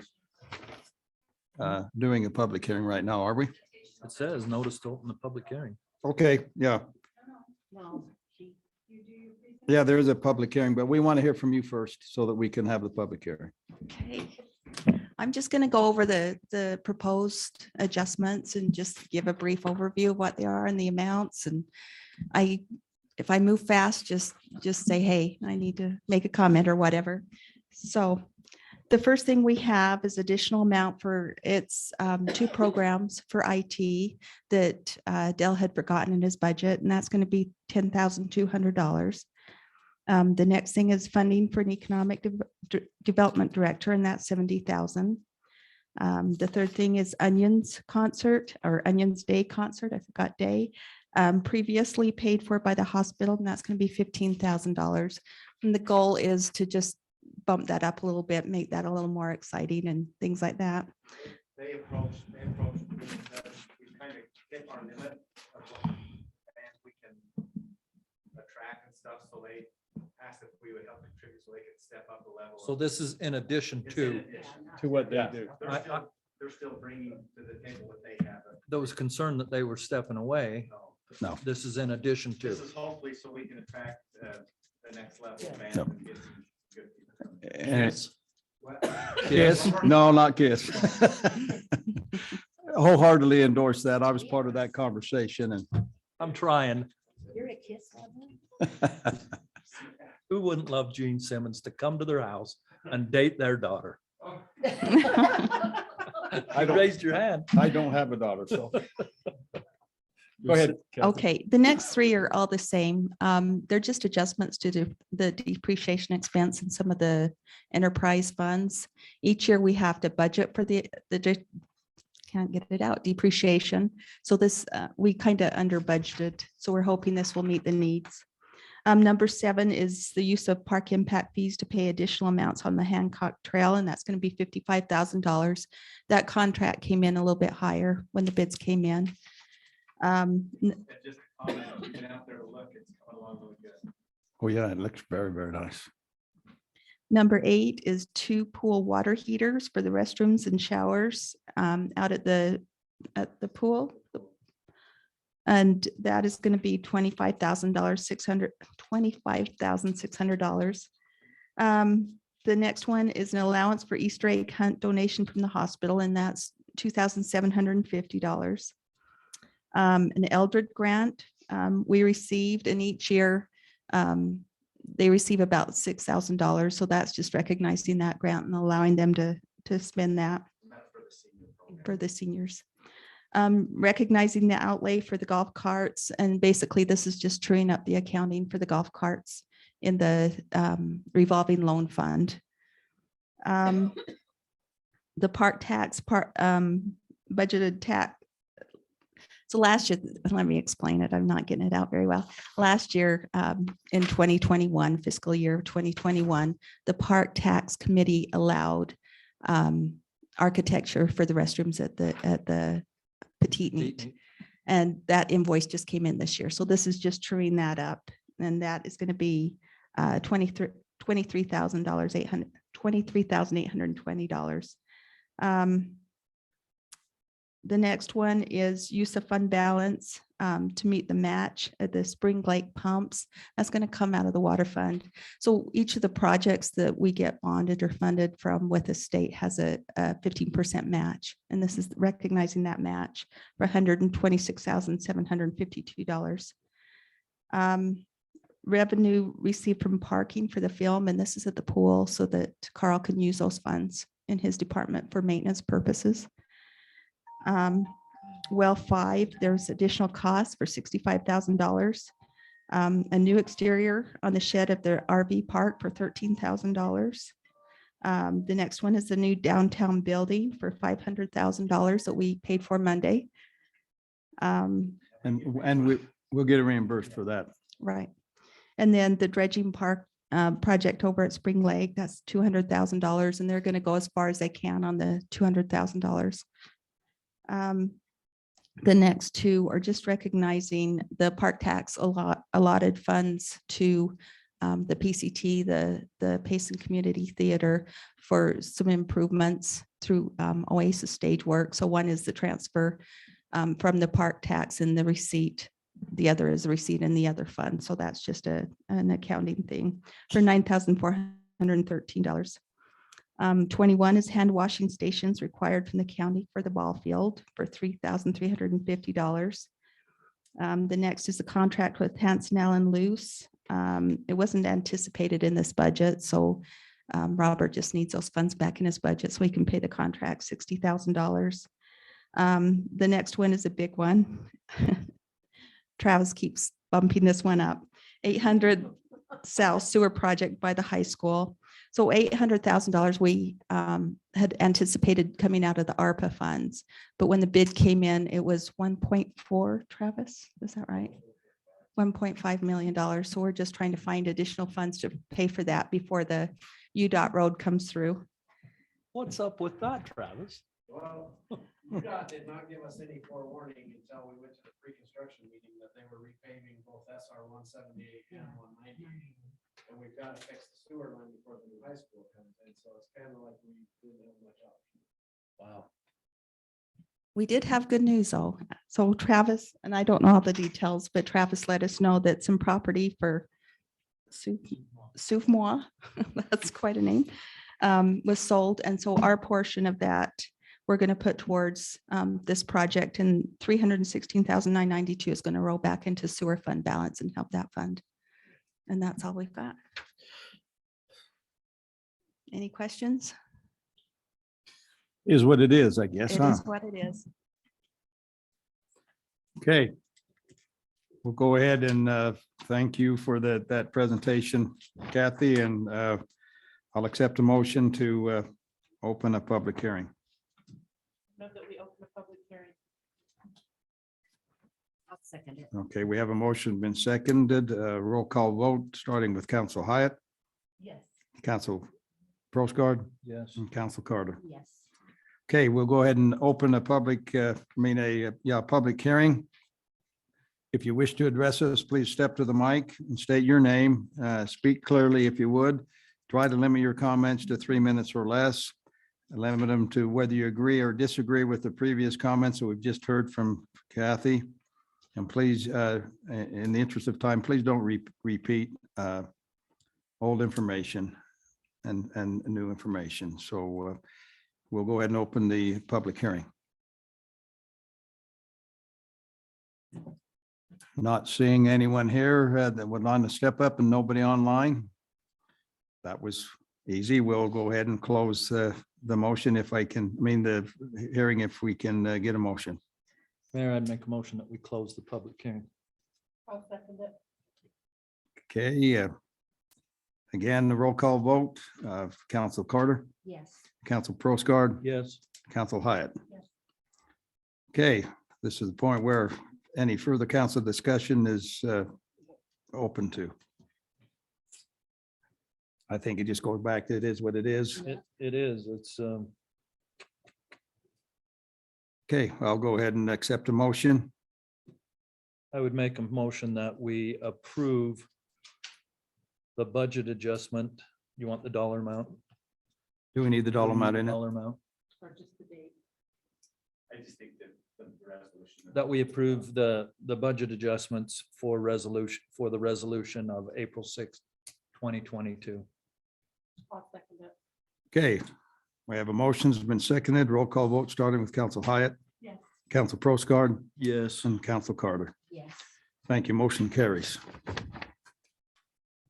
S1: doing a public hearing right now, are we?
S3: It says notice to open the public hearing.
S1: Okay, yeah.
S4: No.
S1: Yeah, there is a public hearing, but we want to hear from you first so that we can have the public hearing.
S13: Okay, I'm just going to go over the proposed adjustments and just give a brief overview of what they are and the amounts. And if I move fast, just say, hey, I need to make a comment or whatever. So the first thing we have is additional amount for its 2 programs for IT that Dell had forgotten in his budget, and that's going to be $10,200. The next thing is funding for an economic development director, and that's $70,000. The third thing is Onions concert or Onions Day concert. I forgot day. Previously paid for by the hospital, and that's going to be $15,000. And the goal is to just bump that up a little bit, make that a little more exciting and things like that.
S7: They approached, we kind of hit our limit of what bands we can attract and stuff, so they asked if we would help contribute so they could step up the level.
S3: So this is in addition
S7: It's in
S3: to,
S7: addition
S1: To what they
S7: Yeah.
S1: do.
S7: They're still bringing to the table what they have.
S3: there was concern that they were stepping away.
S1: No.
S3: This is in addition to.
S7: This is hopefully so we can attract the next level of bands
S1: No.
S7: and get some good people.
S1: And-
S7: What?
S1: Kiss? No, not Kiss. Wholeheartedly endorse that. I was part of that conversation and
S3: I'm trying.
S4: You're a Kiss lover?
S3: Who wouldn't love Gene Simmons to come to their house and date their daughter? I raised your hand.
S1: I don't have a daughter, so. Go ahead. Kathy.
S13: Okay, the next 3 are all the same. They're just adjustments to the depreciation expense and some of the enterprise funds. Each year we have to budget for can't get it out, depreciation. So this, we kind of under budgeted. So we're hoping this will meet the needs. Number 7 is the use of park impact fees to pay additional amounts on the Hancock Trail, and that's going to be $55,000. That contract came in a little bit higher when the bids came in.
S7: Just a comment, you've been out there to look, it's coming along really good.
S1: Oh, yeah, it looks very, very nice.
S13: Number 8 is 2 pool water heaters for the restrooms and showers out at the pool. And that is going to be $25,600. The next one is an allowance for Easter egg hunt donation from the hospital, and that's $2,750. An Eldred grant we received, and each year they receive about $6,000. So that's just recognizing that grant and allowing them to spend that.
S7: That's for the
S13: for the seniors. Recognizing the outlay for the golf carts, and basically this is just truing up the accounting for the golf carts in the revolving loan fund. The park tax budgeted tax. So last year, let me explain it. I'm not getting it out very well. Last year, in 2021, fiscal year 2021, the park tax committee allowed architecture for the restrooms at the petite neat. And that invoice just came in this year. So this is just truing that up. And that is going to be $23,820. The next one is use of fund balance to meet the match at the Spring Lake pumps. That's going to come out of the water fund. So each of the projects that we get bonded or funded from with the state has a 15% match. And this is recognizing that match for $126,752. Revenue received from parking for the film, and this is at the pool so that Carl can use those funds in his department for maintenance purposes. Well 5, there's additional costs for $65,000. A new exterior on the shed of the RV park for $13,000. The next one is the new downtown building for $500,000 that we paid for Monday.
S1: And we'll get reimbursed for that.
S13: Right. And then the dredging park project over at Spring Lake, that's $200,000, and they're going to go as far as they can on the $200,000. The next two are just recognizing the park tax allotted funds to the PCT, the Payson Community Theater, for some improvements through Oasis stage work. So one is the transfer from the park tax and the receipt. The other is the receipt in the other fund. So that's just an accounting thing for $9,413. 21 is hand washing stations required from the county for the ball field for $3,350. The next is a contract with Hanson Allen Luce. It wasn't anticipated in this budget, so Robert just needs those funds back in his budget so he can pay the contract $60,000. The next one is a big one. Travis keeps bumping this one up. 800 South Sewer Project by the high school. So $800,000 we had anticipated coming out of the ARPA funds, but when the bid came in, it was 1.4, Travis, is that right? $1.5 million. So we're just trying to find additional funds to pay for that before the UDOT road comes through.
S3: What's up with that, Travis?
S6: Well, UDOT did not give us any forewarning until we went to the pre-construction meeting that they were repaving both SR 178 and 190. And we've got to fix the sewer line before the new high school comes in. So it's kind of like we didn't have much option.
S3: Wow.
S13: We did have good news though. So Travis, and I don't know all the details, but Travis let us know that some property for Soufmois, that's quite a name, was sold. And so our portion of that, we're going to put towards this project, and $316,992 is going to roll back into sewer fund balance and help that fund. And that's all we've got. Any questions?
S1: Is what it is, I guess,
S13: It
S1: huh?
S13: is what it is.
S1: Okay. We'll go ahead and thank you for that presentation, Kathy, and I'll accept a motion to open a public hearing.
S9: Move that we open a public hearing.
S4: I'll second it.
S1: Okay, we have a motion been seconded. Roll call vote, starting with Council Hyatt,
S4: Yes.
S1: Council Prosgaard,
S3: Yes.
S1: and Council Carter.
S4: Yes.
S1: Okay, we'll go ahead and open a public, public hearing. If you wish to address us, please step to the mic and state your name. Speak clearly if you would. Try to limit your comments to 3 minutes or less. Limit them to whether you agree or disagree with the previous comments that we've just heard from Kathy. And please, in the interest of time, please don't repeat old information and new information. So we'll go ahead and open the public hearing. Not seeing anyone here that would like to step up, and nobody online. That was Easy. We'll go ahead and close the motion if I can, the hearing, if we can get a motion.
S3: Mayor, I'd make a motion that we close the public hearing.
S9: I'll second it.
S1: Okay. Again, the roll call vote of Council Carter,
S4: Yes.
S1: Council Prosgaard,
S3: Yes.
S1: Council Hyatt.
S9: Yes.
S1: Okay, this is the point where any further council discussion is open to. I think it just goes back to it is what it is.
S3: It is. It's,
S1: Okay, I'll go ahead and accept a motion.
S3: I would make a motion that we approve the budget adjustment. You want the dollar amount?
S1: Do we need the dollar amount in it?
S3: Dollar amount.
S9: Or just the date.
S2: I just think that the resolution.
S3: That we approve the budget adjustments for the resolution of April 6th, 2022.
S9: I'll second it.
S1: Okay, we have a motion has been seconded. Roll call vote starting with Council Hyatt,
S9: Yes.
S1: Council Prosgaard,
S3: Yes.
S1: and Council Carter.
S4: Yes.
S1: Thank you. Motion carries.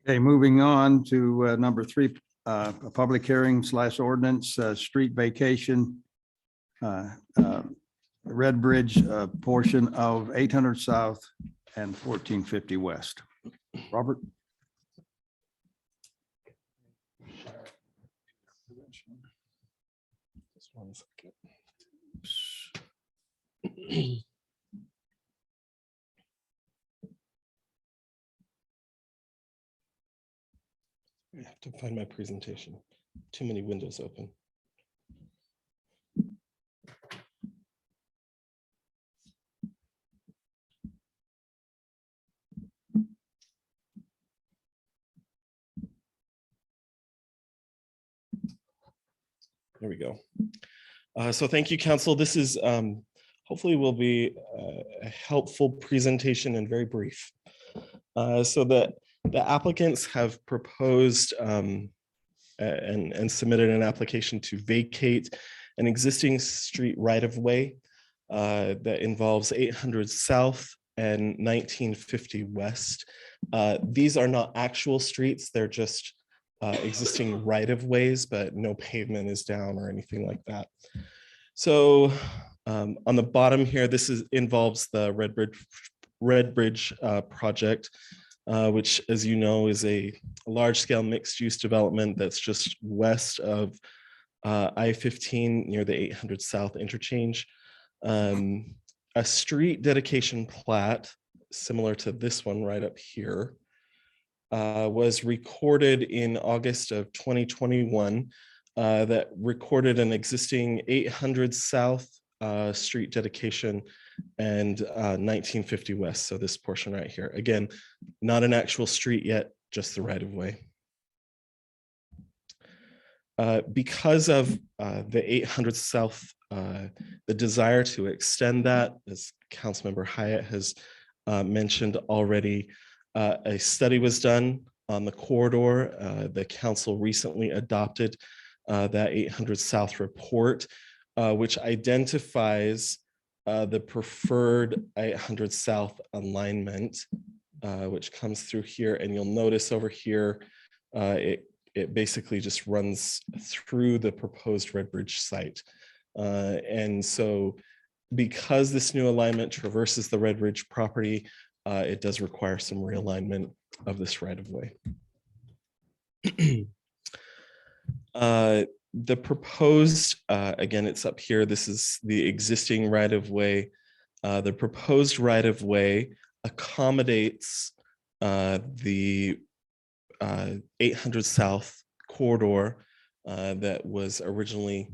S1: Okay, moving on to number 3, a public hearing / ordinance, street vacation. Red Bridge portion of 800 South and 1450 West. Robert?
S5: Just one second. I have to find my presentation. Too many windows open. There we go. So thank you, council. This is hopefully will be a helpful presentation and very brief. So the applicants have proposed and submitted an application to vacate an existing street right-of-way that involves 800 South and 1950 West. These are not actual streets, they're just existing right-of-ways, but no pavement is down or anything like that. So on the bottom here, this involves the Red Bridge project, which, as you know, is a large-scale mixed-use development that's just west of I-15 near the 800 South interchange. A street dedication plat, similar to this one right up here, was recorded in August of 2021 that recorded an existing 800 South street dedication and 1950 West. So this portion right here, again, not an actual street yet, just the right of way. Because of the 800 South, the desire to extend that, as Councilmember Hyatt has mentioned already, a study was done on the corridor. The council recently adopted that 800 South report, which identifies the preferred 800 South alignment, which comes through here. And you'll notice over here, it basically just runs through the proposed Red Bridge site. And so because this new alignment traverses the Red Bridge property, it does require some realignment of this right of way. The proposed, again, it's up here. This is the existing right of way. The proposed right of way accommodates the 800 South corridor that was originally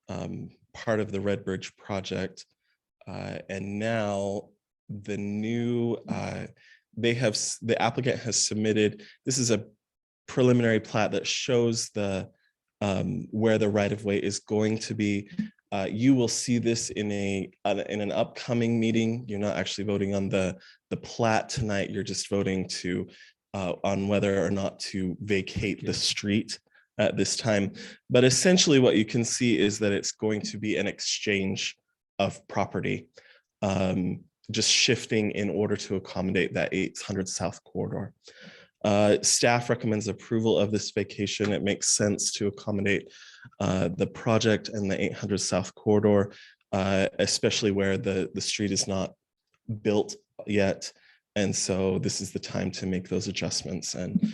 S5: part of the Red Bridge project. And now the new, the applicant has submitted, this is a preliminary plat that shows the where the right of way is going to be. You will see this in an upcoming meeting. You're not actually voting on the plat tonight. You're just voting to on whether or not to vacate the street at this time. But essentially what you can see is that it's going to be an exchange of property, just shifting in order to accommodate that 800 South corridor. Staff recommends approval of this vacation. It makes sense to accommodate the project and the 800 South Corridor, especially where the street is not built yet. And so this is the time to make those adjustments. And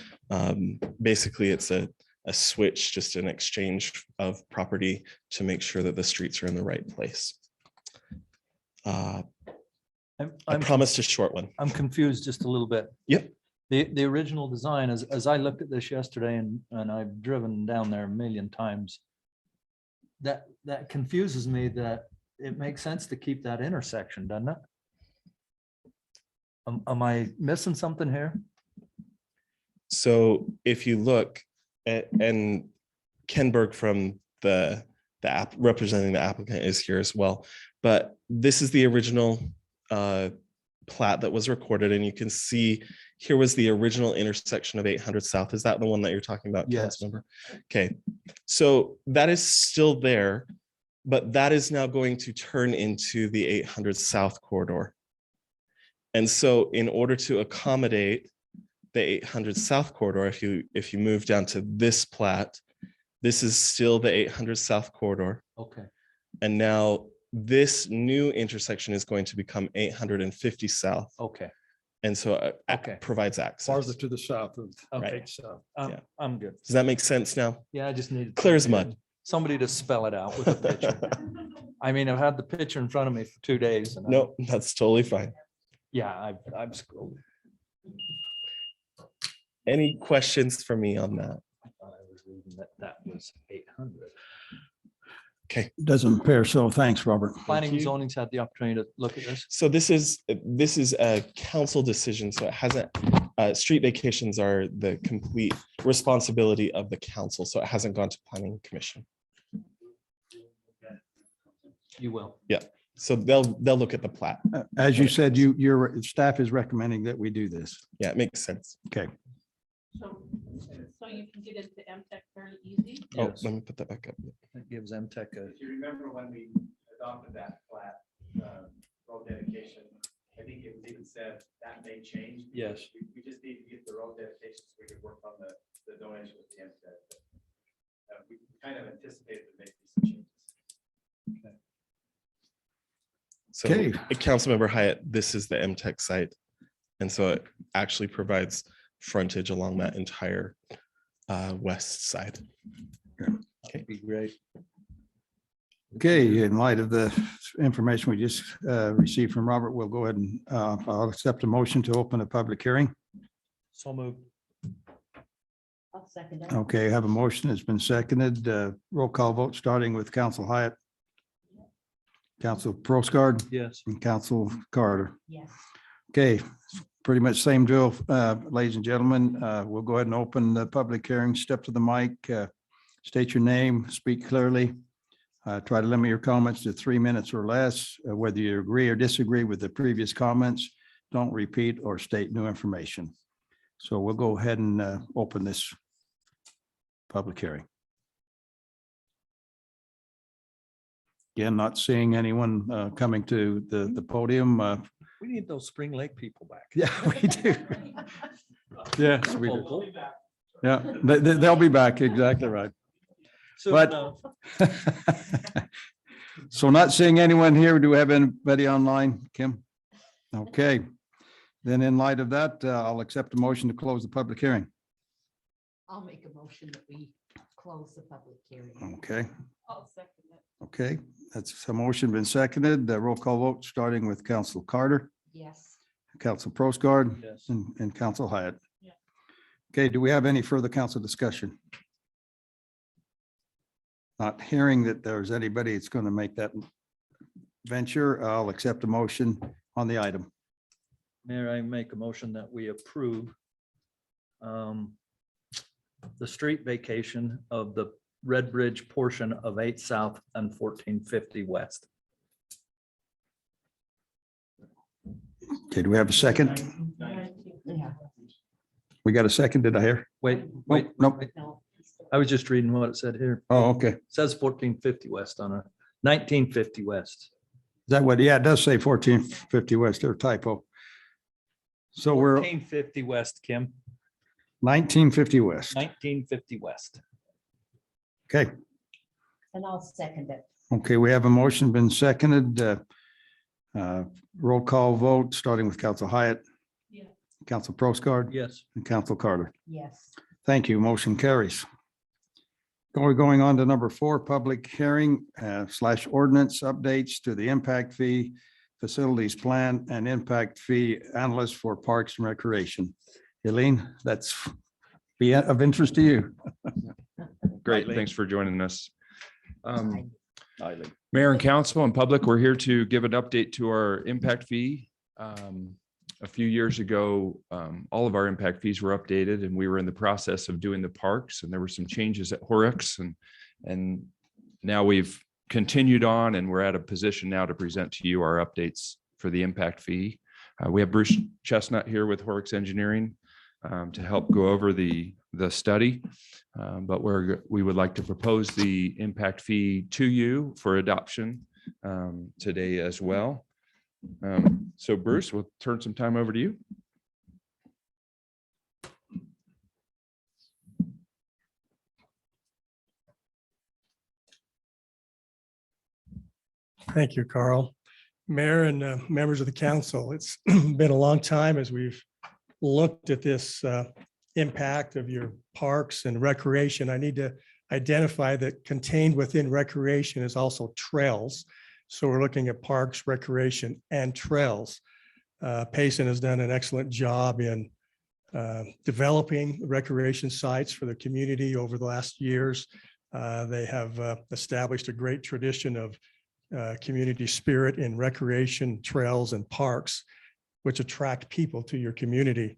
S5: basically it's a switch, just an exchange of property to make sure that the streets are in the right place. I promised a short one.
S3: I'm confused just a little bit.
S5: Yep.
S3: The original design, as I looked at this yesterday, and I've driven down there a million times, that confuses me, that it makes sense to keep that intersection, doesn't it? Am I missing something here?
S5: So if you look at, and Ken Berg from the app representing the applicant is here as well, but this is the original plat that was recorded, and you can see here was the original intersection of 800 South. Is that the one that you're talking about?
S3: Yes.
S5: Councilmember? Okay, so that is still there, but that is now going to turn into the 800 South corridor. And so in order to accommodate the 800 South corridor, if you move down to this plat, this is still the 800 South corridor.
S3: Okay.
S5: And now this new intersection is going to become 850 South.
S3: Okay.
S5: And so
S3: Okay.
S5: provides access.
S1: Farther to the south of.
S3: Okay.
S5: Right.
S1: So.
S5: Yeah.
S3: I'm good.
S5: Does that make sense now?
S3: Yeah, I just needed.
S5: Clear as mud.
S3: Somebody to spell it out with a picture. I mean, I've had the picture in front of me for 2 days. And
S5: No, that's totally fine.
S3: Yeah, I've scrolled.
S5: Any questions for me on that?
S3: I thought I was reading that was 800.
S1: Doesn't appear so. Thanks, Robert.
S3: Planning and zoning's had the opportunity to look at this.
S5: So this is a council decision, so it hasn't, street vacations are the complete responsibility of the council, so it hasn't gone to planning commission.
S3: You will.
S5: Yeah, so they'll look at the plat.
S1: As you said, your staff is recommending that we do this.
S5: Yeah, it makes sense.
S1: Okay.
S9: So you can get into MTech fairly easy.
S5: Oh,
S3: Yes.
S5: let me put that back up.
S3: That gives MTech a.
S6: If you remember when we adopted that flat road dedication, I think it was even said that may change.
S3: Yes.
S6: We just need to get the road dedication so we could work on the donation with the MTech. We kind of anticipated to make these changes.
S5: So,
S1: Okay.
S5: Councilmember Hyatt, this is the MTech site. And so it actually provides frontage along that entire west side.
S3: That'd be great.
S1: Okay, in light of the information we just received from Robert, we'll go ahead and I'll accept a motion to open a public hearing.
S3: So moved.
S4: I'll second it.
S1: Okay, I have a motion. It's been seconded. Roll call vote, starting with Council Hyatt, Council Prosgaard,
S3: Yes.
S1: and Council Carter.
S4: Yes.
S1: Okay, pretty much same drill, ladies and gentlemen. We'll go ahead and open the public hearing. Step to the mic, state your name, speak clearly. Try to limit your comments to 3 minutes or less. Whether you agree or disagree with the previous comments, don't repeat or state new information. So we'll go ahead and open this public hearing. Again, not seeing anyone coming to the podium.
S3: We need those Spring Lake people back.
S1: Yeah, we do. Yes, we do.
S3: Oh,
S1: Yeah, they'll be back. Exactly right.
S3: soon
S1: But-
S3: enough.
S1: So not seeing anyone here. Do we have anybody online, Kim? Okay. Then in light of that, I'll accept a motion to close the public hearing.
S4: I'll make a motion that we close the public hearing.
S1: Okay,
S9: I'll second it.
S1: okay. That's a motion been seconded. Roll call vote, starting with Council Carter,
S4: Yes.
S1: Council Prosgaard,
S3: Yes.
S1: and Council Hyatt.
S9: Yeah.
S1: Okay, do we have any further council discussion? Not hearing that there's anybody that's going to make that venture, I'll accept a motion on the item.
S3: Mayor, I make a motion that we approve the street vacation of the Red Bridge portion of 8 South and 1450 West.
S1: Okay, do we have a second?
S4: Yeah.
S1: We got a second, did I hear?
S3: Wait,
S1: Oh,
S3: wait,
S1: nope.
S4: No.
S3: I was just reading what it said here.
S1: Oh, okay. Is
S3: It says 1450 West on a 1950 West.
S1: that what? Yeah, it does say 1450 West, or typo. So we're,
S3: 1450 West, Kim.
S1: 1950 West.
S3: 1950 West.
S1: Okay,
S4: And I'll second it.
S1: okay, we have a motion been seconded. Roll call vote, starting with Council Hyatt.
S9: Yeah.
S1: Council Prosgaard
S3: Yes.
S1: and Council Carter.
S4: Yes.
S1: Thank you. Motion carries. We're going on to number 4, public hearing / ordinance updates to the impact fee, facilities plan and impact fee analyst for Parks and Recreation. Eileen, that's be of interest to you.
S10: Great, thanks for joining us. Mayor and council and public, we're here to give an update to our impact fee. A few years ago, all of our impact fees were updated and we were in the process of doing the parks, and there were some changes at Horrocks, and now we've continued on and we're at a position now to present to you our updates for the impact fee. We have Bruce Chestnut here with Horrocks Engineering to help go over the study. But we would like to propose the impact fee to you for adoption today as well. So Bruce, we'll turn some time over to you.
S14: Thank you, Carl. Mayor and members of the council, it's been a long time as we've looked at this impact of your parks and recreation. I need to identify that contained within recreation is also trails. So we're looking at parks, recreation, and trails. Payson has done an excellent job in developing recreation sites for the community over the last years. They have established a great tradition of community spirit in recreation, trails, and parks, which attract people to your community.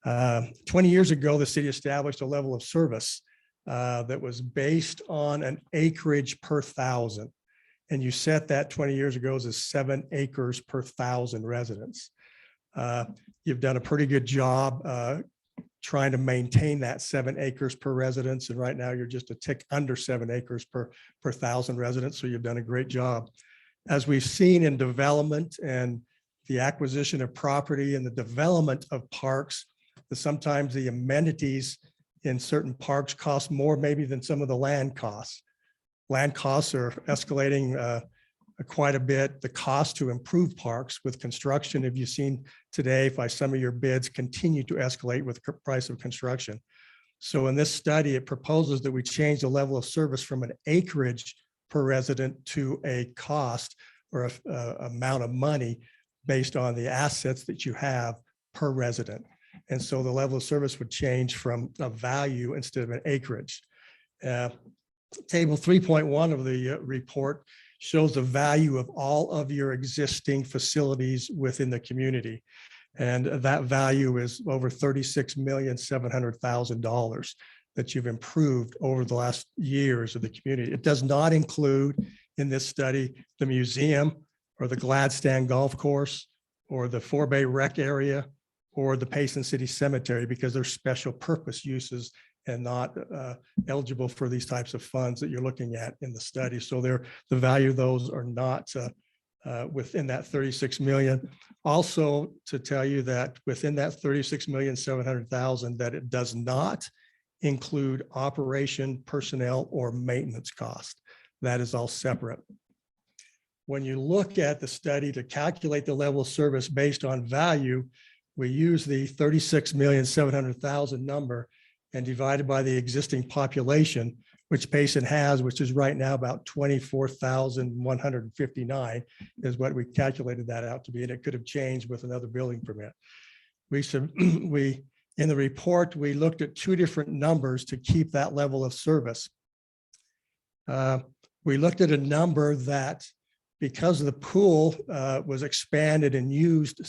S14: 20 years ago, the city established a level of service that was based on an acreage per thousand. And you set that 20 years ago as 7 acres per 1,000 residents. You've done a pretty good job trying to maintain that 7 acres per residence. And right now you're just a tick under 7 acres per 1,000 residents. So you've done a great job. As we've seen in development and the acquisition of property and the development of parks, that sometimes the amenities in certain parks cost more maybe than some of the land costs. Land costs are escalating quite a bit. The cost to improve parks with construction, have you seen today by some of your bids, continue to escalate with the price of construction. So in this study, it proposes that we change the level of service from an acreage per resident to a cost or a amount of money based on the assets that you have per resident. And so the level of service would change from a value instead of an acreage. Table 3.1 of the report shows the value of all of your existing facilities within the community. And that value is over $36,700,000 that you've improved over the last years of the community. It does not include in this study the museum or the Gladstone Golf Course or the Four Bay Rec area or the Payson City Cemetery, because they're special purpose uses and not eligible for these types of funds that you're looking at in the study. So the value of those are not within that 36 million. Also to tell you that within that 36,700,000, that it does not include operation, personnel, or maintenance cost. That is all separate. When you look at the study to calculate the level of service based on value, we use the 36,700,000 number and divided by the existing population, which Payson has, which is right now about 24,159 is what we calculated that out to be. And it could have changed with another building permit. In the report, we looked at 2 different numbers to keep that level of service. We looked at a number that, because the pool was expanded and used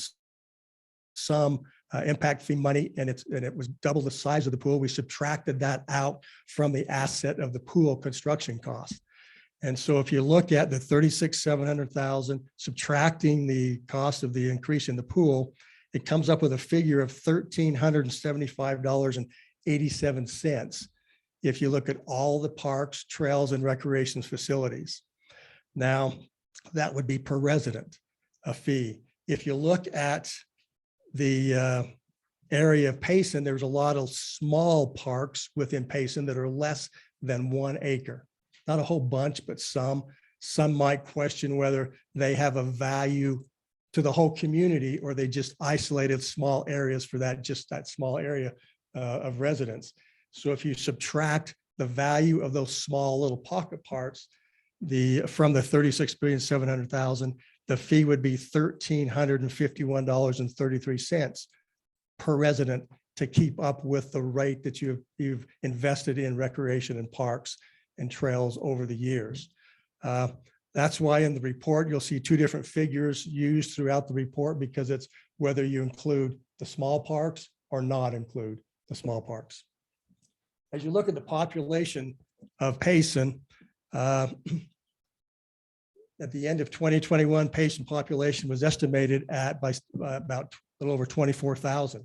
S14: some impact fee money, and it was double the size of the pool, we subtracted that out from the asset of the pool construction cost. And so if you look at the 36,700,000, subtracting the cost of the increase in the pool, it comes up with a figure of $1,375.87 if you look at all the parks, trails, and recreation facilities. Now, that would be per resident, a fee. If you look at the area of Payson, there's a lot of small parks within Payson that are less than 1 acre. Not a whole bunch, but some. Some might question whether they have a value to the whole community, or they just isolated small areas for that, just that small area of residents. So if you subtract the value of those small little pocket parks, from the $36,700,000, the fee would be $1,351.33 per resident to keep up with the rate that you've invested in recreation and parks and trails over the years. That's why in the report, you'll see 2 different figures used throughout the report, because it's whether you include the small parks or not include the small parks. As you look at the population of Payson, at the end of 2021, Payson population was estimated at by about a little over 24,000.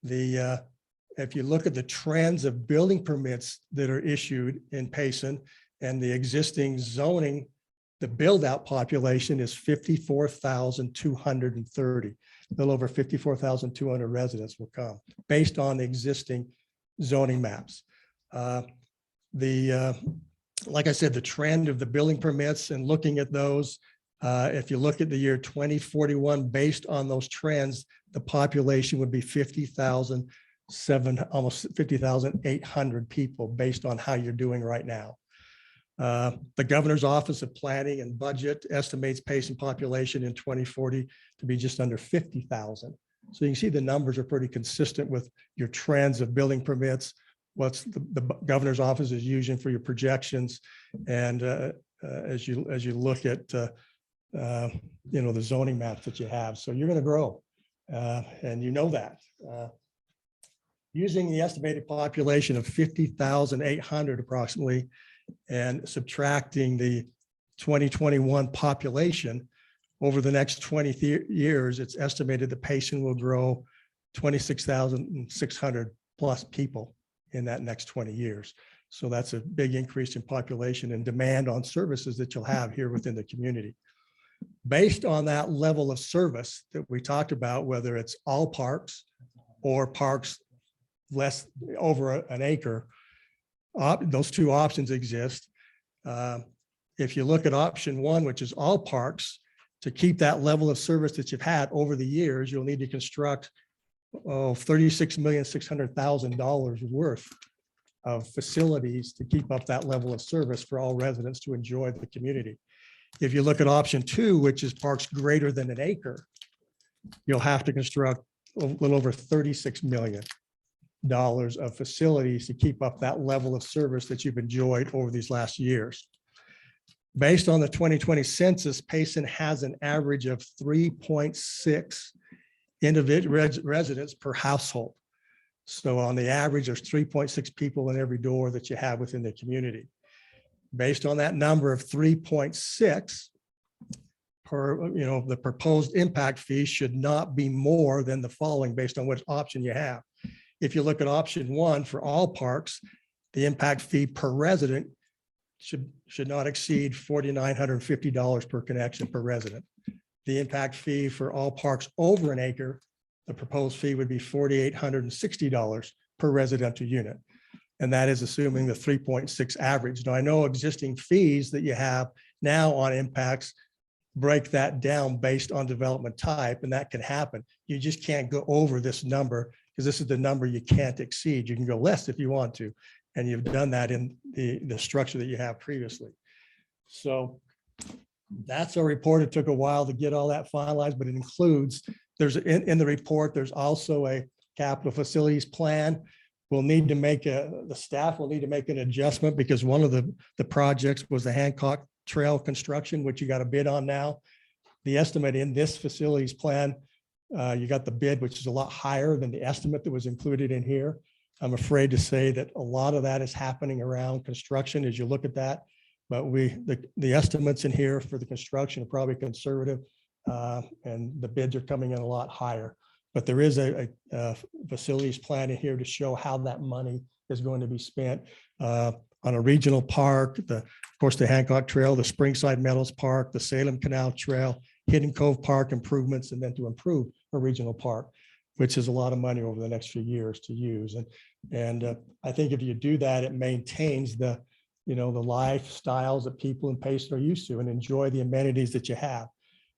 S14: If you look at the trends of building permits that are issued in Payson and the existing zoning, the build out population is 54,230. A little over 54,200 residents will come based on the existing zoning maps. Like I said, the trend of the building permits and looking at those, if you look at the year 2041, based on those trends, the population would be 50,700, almost 50,800 people based on how you're doing right now. The Governor's Office of Planning and Budget estimates Payson population in 2040 to be just under 50,000. So you can see the numbers are pretty consistent with your trends of building permits, what's the Governor's Office is using for your projections. And as you look at, the zoning maps that you have. So you're going to grow and you know that. Using the estimated population of 50,800 approximately, and subtracting the 2021 population over the next 20 years, it's estimated that Payson will grow 26,600 plus people in that next 20 years. So that's a big increase in population and demand on services that you'll have here within the community. Based on that level of service that we talked about, whether it's all parks or parks less over an acre, those 2 options exist. If you look at option 1, which is all parks, to keep that level of service that you've had over the years, you'll need to construct $36,600,000 worth of facilities to keep up that level of service for all residents to enjoy the community. If you look at option 2, which is parks greater than an acre, you'll have to construct a little over $36 million of facilities to keep up that level of service that you've enjoyed over these last years. Based on the 2020 census, Payson has an average of 3.6 individual residents per household. So on the average, there's 3.6 people in every door that you have within the community. Based on that number of 3.6 per, the proposed impact fee should not be more than the following based on which option you have. If you look at option 1 for all parks, the impact fee per resident should not exceed $4,950 per connection per resident. The impact fee for all parks over an acre, the proposed fee would be $4,860 per residential unit. And that is assuming the 3.6 average. Now I know existing fees that you have now on impacts break that down based on development type, and that can happen. You just can't go over this number because this is the number you can't exceed. You can go less if you want to, and you've done that in the structure that you have previously. So that's our report. It took a while to get all that finalized, but it includes, in the report, there's also a capital facilities plan. We'll need to the staff will need to make an adjustment because one of the projects was the Hancock Trail construction, which you got a bid on now. The estimate in this facilities plan, you got the bid, which is a lot higher than the estimate that was included in here. I'm afraid to say that a lot of that is happening around construction as you look at that. But the estimates in here for the construction are probably conservative, and the bids are coming in a lot higher. But there is a facilities plan in here to show how that money is going to be spent on a regional park, of course, the Hancock Trail, the Springside Meadows Park, the Salem Canal Trail, Hidden Cove Park improvements, and then to improve a regional park. which is a lot of money over the next few years to use. And I think if you do that, it maintains the, the lifestyles that people in Payson are used to and enjoy the amenities that you have.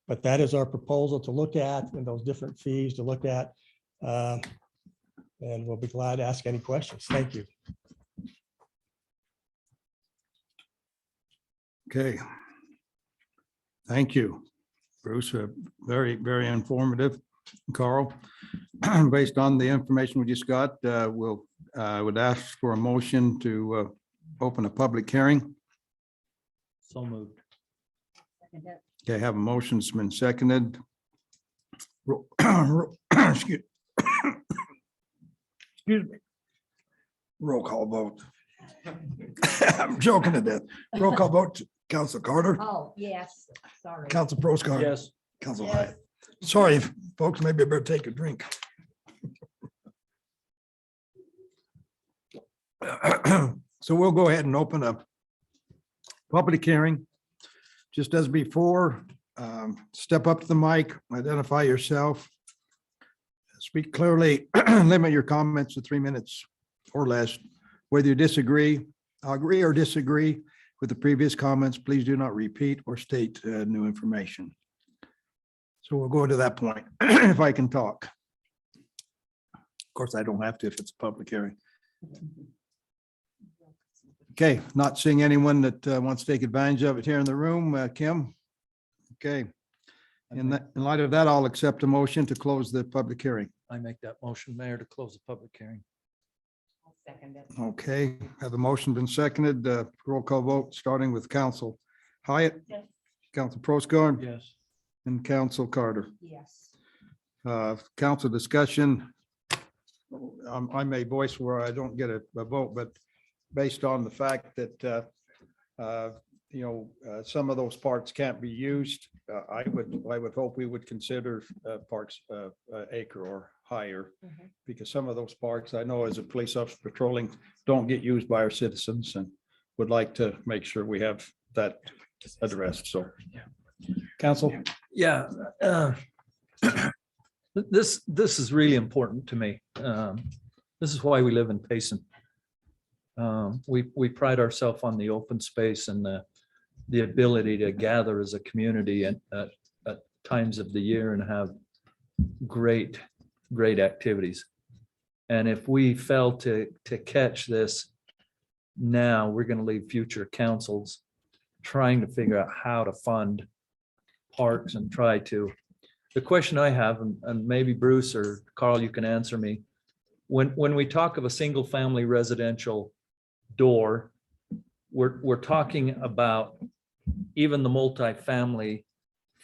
S14: But that is our proposal to look at, and those different fees to look at. And we'll be glad to ask any questions. Thank you.
S1: Okay. Thank you, Bruce. Very, very informative. Carl, based on the information we just got, I would ask for a motion to open a public hearing.
S3: So moved.
S1: Okay, have a motion, it's been seconded. Excuse me. Roll call vote. I'm joking to death. Roll call vote. Council Carter,
S4: Oh, yes, sorry.
S1: Council Proscar.
S3: Yes.
S1: Council
S4: Yes.
S1: Hyatt. Sorry, folks, maybe I better take a drink. So we'll go ahead and open up public hearing. Just as before, step up to the mic, identify yourself. Speak clearly, limit your comments to 3 minutes or less. Whether you agree or disagree with the previous comments, please do not repeat or state new information. So we'll go to that point, if I can talk. Of course, I don't have to if it's a public hearing. Okay, not seeing anyone that wants to take advantage of it here in the room. Kim? Okay. In light of that, I'll accept a motion to close the public hearing.
S3: I make that motion, Mayor, to close the public hearing.
S4: I'll second it.
S1: Okay, have a motion been seconded? Roll call vote, starting with Council Hyatt,
S9: Yes.
S1: Council Proscar,
S3: Yes.
S1: and Council Carter.
S4: Yes.
S1: Council discussion. I may voice where I don't get a vote, but based on the fact that, some of those parks can't be used, I would hope we would consider parks acre or higher, because some of those parks, I know as a police officer patrolling, don't get used by our citizens, and would like to make sure we have that addressed. So, Council.
S3: Yeah. This is really important to me. This is why we live in Payson. We pride ourselves on the open space and the ability to gather as a community at times of the year and have great activities. And if we fail to catch this now, we're going to leave future councils trying to figure out how to fund parks and try to. The question I have, and maybe Bruce or Carl, you can answer me. When we talk of a single family residential door, we're talking about even the multifamily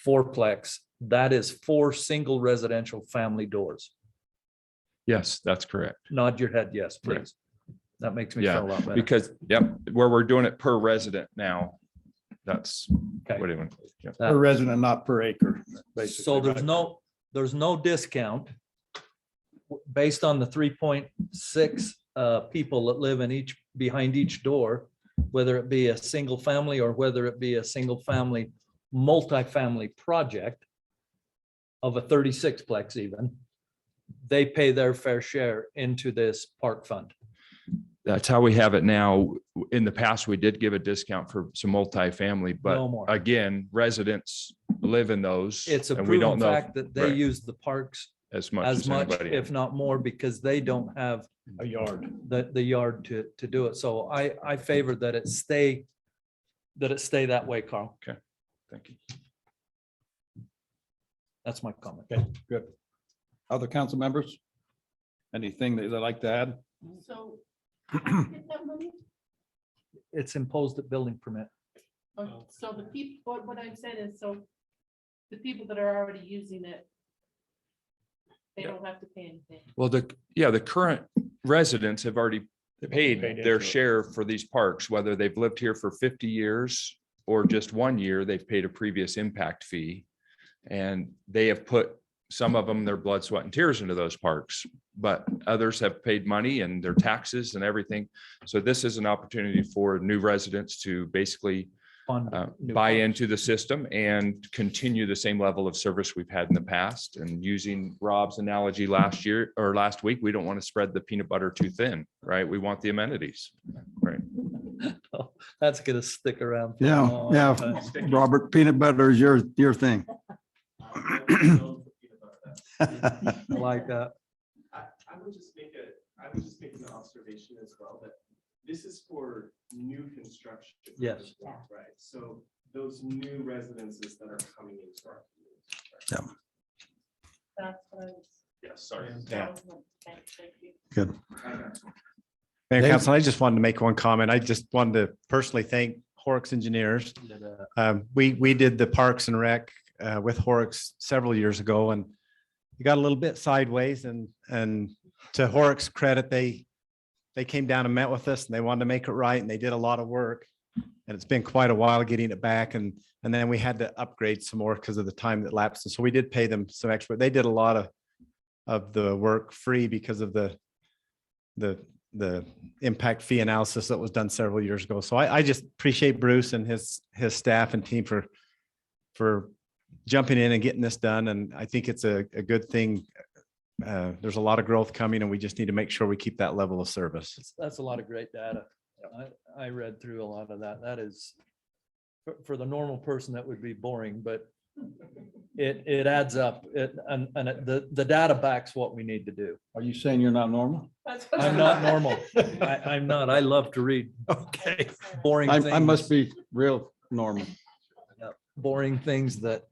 S3: fourplex, that is 4 single residential family doors.
S10: Yes, that's correct.
S3: Nod your head, yes,
S10: Right.
S3: please. That makes me
S10: Yeah,
S3: feel a lot better.
S10: Because, where we're doing it per resident now, that's
S3: Okay.
S10: what it.
S1: Per resident, not per acre, basically.
S3: So there's no discount based on the 3.6 people that live behind each door, whether it be a single family or whether it be a single family, multifamily project of a 36-plex even, they pay their fair share into this park fund.
S10: That's how we have it now. In the past, we did give a discount for some multifamily,
S3: No
S10: but
S3: more.
S10: again, residents live in those.
S3: It's a
S10: and we don't
S3: proven
S10: know
S3: fact that they
S10: right,
S3: use the parks
S10: as much
S3: as
S10: as
S3: much,
S10: anybody.
S3: if not more, because they don't have
S1: A yard.
S3: the yard to do it. So I favor that it stay that way, Carl.
S10: Thank you.
S3: That's my comment.
S1: Okay, good. Other council members? Anything that they'd like to add?
S9: So. Get that money?
S3: It's imposed at building permit.
S9: So the people, what I'm saying is, so the people that are already using it, they don't have to pay anything.
S10: Well, the current residents have already paid
S1: paid
S10: their
S1: into it.
S10: share for these parks, whether they've lived here for 50 years or just 1 year, they've paid a previous impact fee. And they have put some of them, their blood, sweat, and tears into those parks, but others have paid money and their taxes and everything. So this is an opportunity for new residents to basically
S3: Fund new
S10: buy
S3: parks.
S10: into the system and continue the same level of service we've had in the past. And using Rob's analogy last year or last week, we don't want to spread the peanut butter too thin, right? We want the amenities, right?
S3: Oh, that's gonna stick around. for a
S1: Yeah,
S3: long
S1: yeah.
S3: time.
S1: Robert, peanut butter is your thing.
S3: I like that.
S5: I would just make an observation as well that this is for new construction.
S3: Yes.
S5: Right, so those new residences that are coming into our community.
S1: Yeah.
S9: That's what I was.
S5: Yeah, sorry.
S7: Yeah.
S9: Thank you.
S1: Good.
S7: Mayor
S1: Dave?
S7: Council, I just wanted to make one comment. I just wanted to personally thank Horrocks Engineers. We did the Parks and Rec with Horrocks several years ago, and we got a little bit sideways, and to Horrocks' credit, they came down and met with us, and they wanted to make it right, and they did a lot of work. And it's been quite a while getting it back, and then we had to upgrade some more because of the time that lapsed. And so we did pay them some extra. They did a lot of the work free because of the impact fee analysis that was done several years ago. So I just appreciate Bruce and his staff and team for jumping in and getting this done. And I think it's a good thing. There's a lot of growth coming, and we just need to make sure we keep that level of service.
S3: That's a lot of great data. I read through a lot of that. That is, for the normal person, that would be boring, but it adds up. The data backs what we need to do.
S1: Are you saying you're not normal?
S3: I'm not normal. I'm not. I love to read.
S1: Okay.
S3: Boring
S1: I
S3: things.
S1: must be real normal.
S3: Boring things that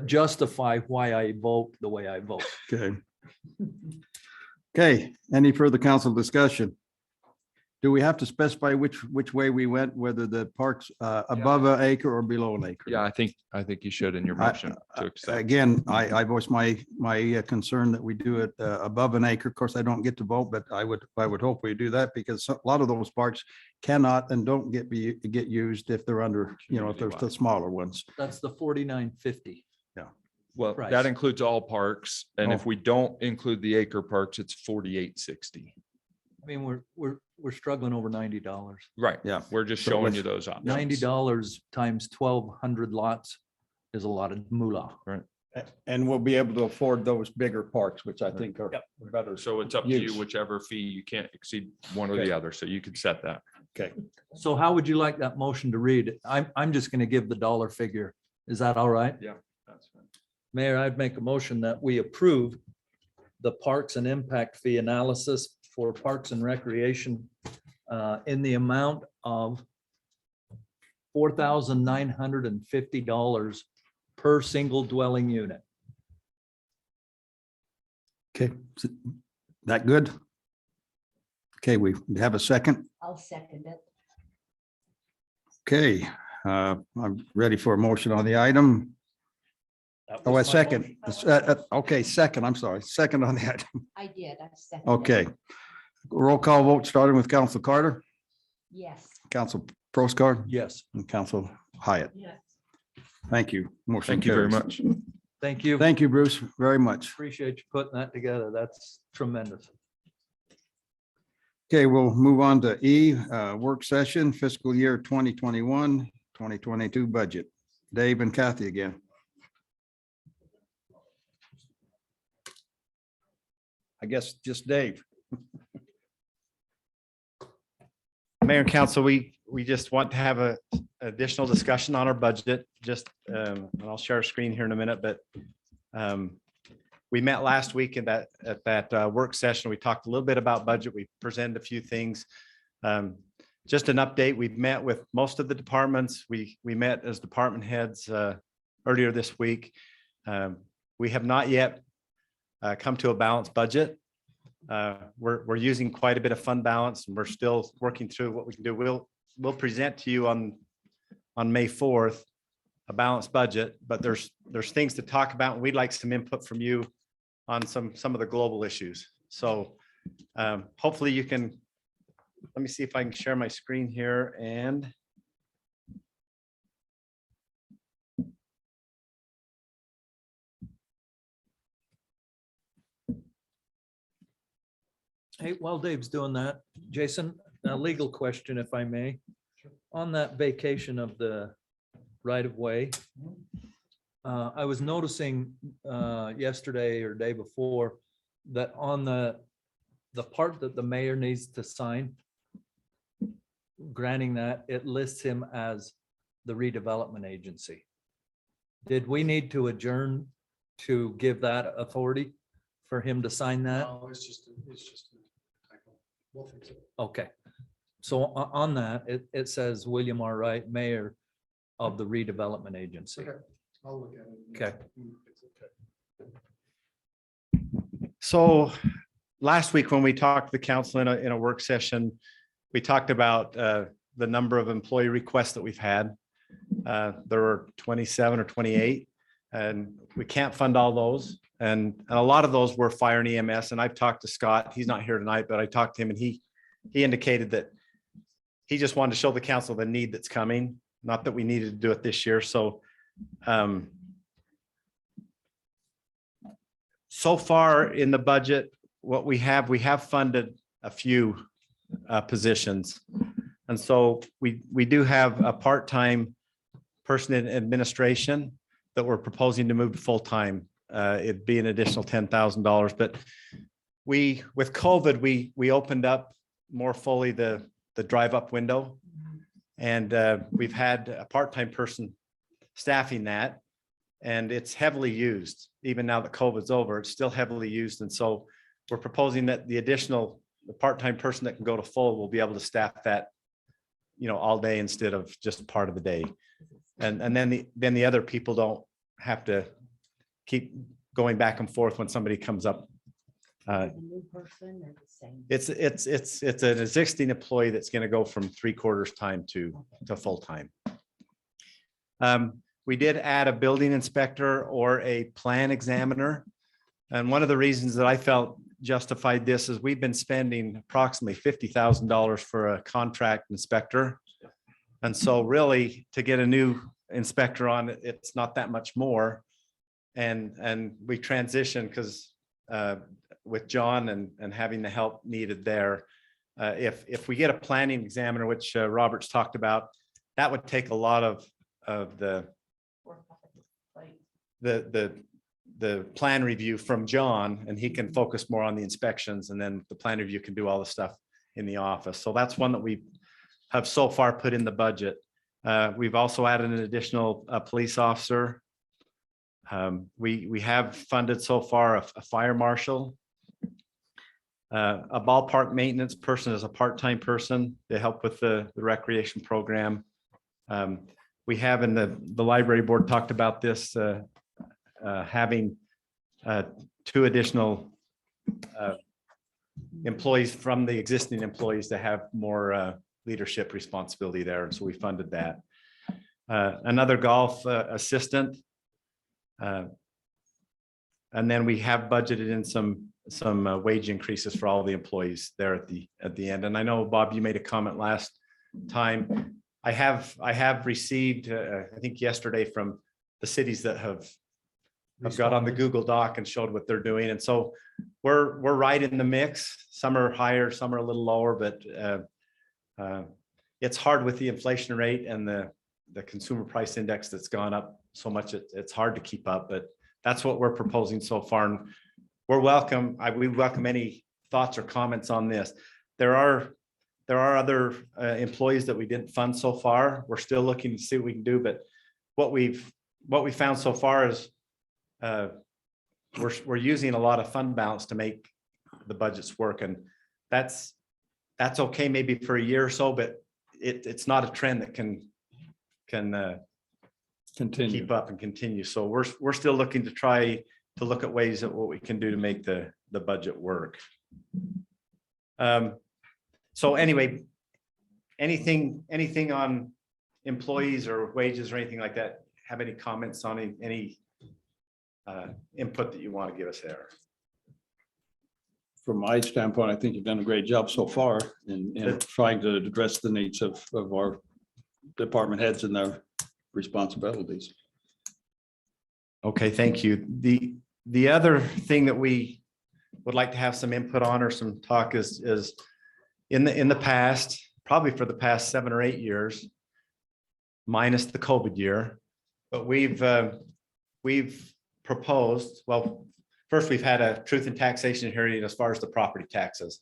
S3: justify why I vote the way I vote.
S1: Okay. Okay, any further council discussion? Do we have to specify which way we went, whether the park's above an acre or below an acre?
S10: Yeah, I think you should in your motion to accept.
S1: Again, I voiced my concern that we do it above an acre. Of course, I don't get to vote, but I would hope we do that, because a lot of those parks cannot and don't get used if they're under, if there's the smaller ones.
S3: That's the 49.50.
S10: Well,
S3: price.
S10: that includes all parks. And if
S1: Oh.
S10: we don't include the acre parks, it's 48.60.
S3: I mean, we're struggling over $90.
S10: Right.
S1: Yeah.
S10: We're just
S1: So
S10: showing
S1: let's-
S10: you those options.
S3: $90 times 1,200 lots is a lot of moolah.
S10: Right.
S1: And we'll be able to afford those bigger parks, which I think are
S3: Yep.
S1: better.
S10: So it's up to you,
S1: Use.
S10: whichever fee. You can't exceed one or
S1: Okay.
S10: the other. So you could set that.
S1: Okay.
S3: So how would you like that motion to read? I'm just going to give the dollar figure. Is that all right?
S10: Yeah, that's fine.
S3: Mayor, I'd make a motion that we approve the parks and impact fee analysis for Parks and Recreation in the amount of $4,950 per single dwelling unit.
S1: Okay, is that good? Okay, we have a second.
S4: I'll second it.
S1: Okay, I'm ready for a motion on the item.
S3: That
S1: Oh, a
S3: was my
S1: second.
S3: motion.
S1: Okay, second, I'm sorry, second on the item.
S4: I did. I seconded.
S1: Okay. Roll call vote starting with Council Carter,
S4: Yes.
S1: Council Proscar,
S3: Yes,
S1: and Council Hyatt.
S9: Yes.
S1: Thank you. Motion
S10: Thank you very
S1: carries.
S10: much.
S3: thank you.
S1: Thank you, Bruce, very much.
S3: Appreciate you putting that together. That's tremendous.
S1: Okay, we'll move on to E, work session fiscal year 2021, 2022 budget. Dave and Kathy again. I guess just Dave.
S7: Mayor and Council, we just want to have a additional discussion on our budget, just, and I'll share a screen here in a minute, but we met last week at that work session. We talked a little bit about budget. We presented a few things. Just an update, we've met with most of the departments. We met as department heads earlier this week. We have not yet come to a balanced budget. We're using quite a bit of fund balance, and we're still working through what we can do. We'll present to you on May 4th a balanced budget, but there's things to talk about, and we'd like some input from you on some of the global issues. So hopefully you can, let me see if I can share my screen here and.
S3: Hey, while Dave's doing that, Jason, a legal question, if I may. On that vacation of the right of way, I was noticing yesterday or day before that on the part that the mayor needs to sign, granting that, it lists him as the redevelopment agency. Did we need to adjourn to give that authority for him to sign that?
S6: No, it's just a typo. We'll fix it.
S3: Okay. So on that, it says William R. Wright, Mayor of the Redevelopment Agency.
S6: Okay, I'll look at it.
S3: Okay.
S6: Fix it.
S7: So last week when we talked to the council in a work session, we talked about the number of employee requests that we've had. There were 27 or 28, and we can't fund all those. And a lot of those were fire and EMS. And I've talked to Scott. He's not here tonight, but I talked to him and he indicated that he just wanted to show the council the need that's coming, not that we needed to do it this year. So so far in the budget, what we have funded a few positions. And so we do have a part-time person in administration that we're proposing to move to full-time. It'd be an additional $10,000, but with COVID, we opened up more fully the drive-up window. And we've had a part-time person staffing that, and it's heavily used. Even now that COVID's over, it's still heavily used. And so we're proposing that the part-time person that can go to full will be able to staff that, all day instead of just part of the day. And then the other people don't have to keep going back and forth when somebody comes up.
S4: A new person or the same?
S7: It's an existing employee that's going to go from 3/4 time to full-time. We did add a building inspector or a plan examiner. And one of the reasons that I felt justified this is we've been spending approximately $50,000 for a contract inspector. And so really to get a new inspector on, it's not that much more. And we transitioned because with John and having the help needed there, if we get a planning examiner, which Robert's talked about, that would take a lot of the plan review from John, and he can focus more on the inspections, and then the plan review can do all the stuff in the office. So that's one that we have so far put in the budget. We've also added an additional police officer. We have funded so far a fire marshal, a ballpark maintenance person as a part-time person to help with the recreation program. We have in the library board talked about this, having 2 additional employees from the existing employees to have more leadership responsibility there. And so we funded that. Another golf assistant. And then we have budgeted in some wage increases for all the employees there at the end. And I know, Bob, you made a comment last time. I have received, I think yesterday, from the cities that have got on the Google Doc and showed what they're doing. And so we're right in the mix. Some are higher, some are a little lower, but it's hard with the inflation rate and the consumer price index that's gone up so much. It's hard to keep up, but that's what we're proposing so far. And we welcome any thoughts or comments on this. There are other employees that we didn't fund so far. We're still looking to see what we can do, but what we found so far is we're using a lot of fund balance to make the budgets work, and that's okay maybe for a year or so, but it's not a trend that can
S10: Continue.
S7: keep up and continue. So we're still looking to try to look at ways that what we can do to make the budget work. So anyway, anything on employees or wages or anything like that? Have any comments on any input that you want to give us there?
S1: From my standpoint, I think you've done a great job so far in trying to address the needs of our department heads and their responsibilities.
S7: Okay, thank you. The other thing that we would like to have some input on or some talk is in the past, probably for the past 7 or 8 years, minus the COVID year. But we've proposed, well, first we've had a truth in taxation hearing as far as the property taxes.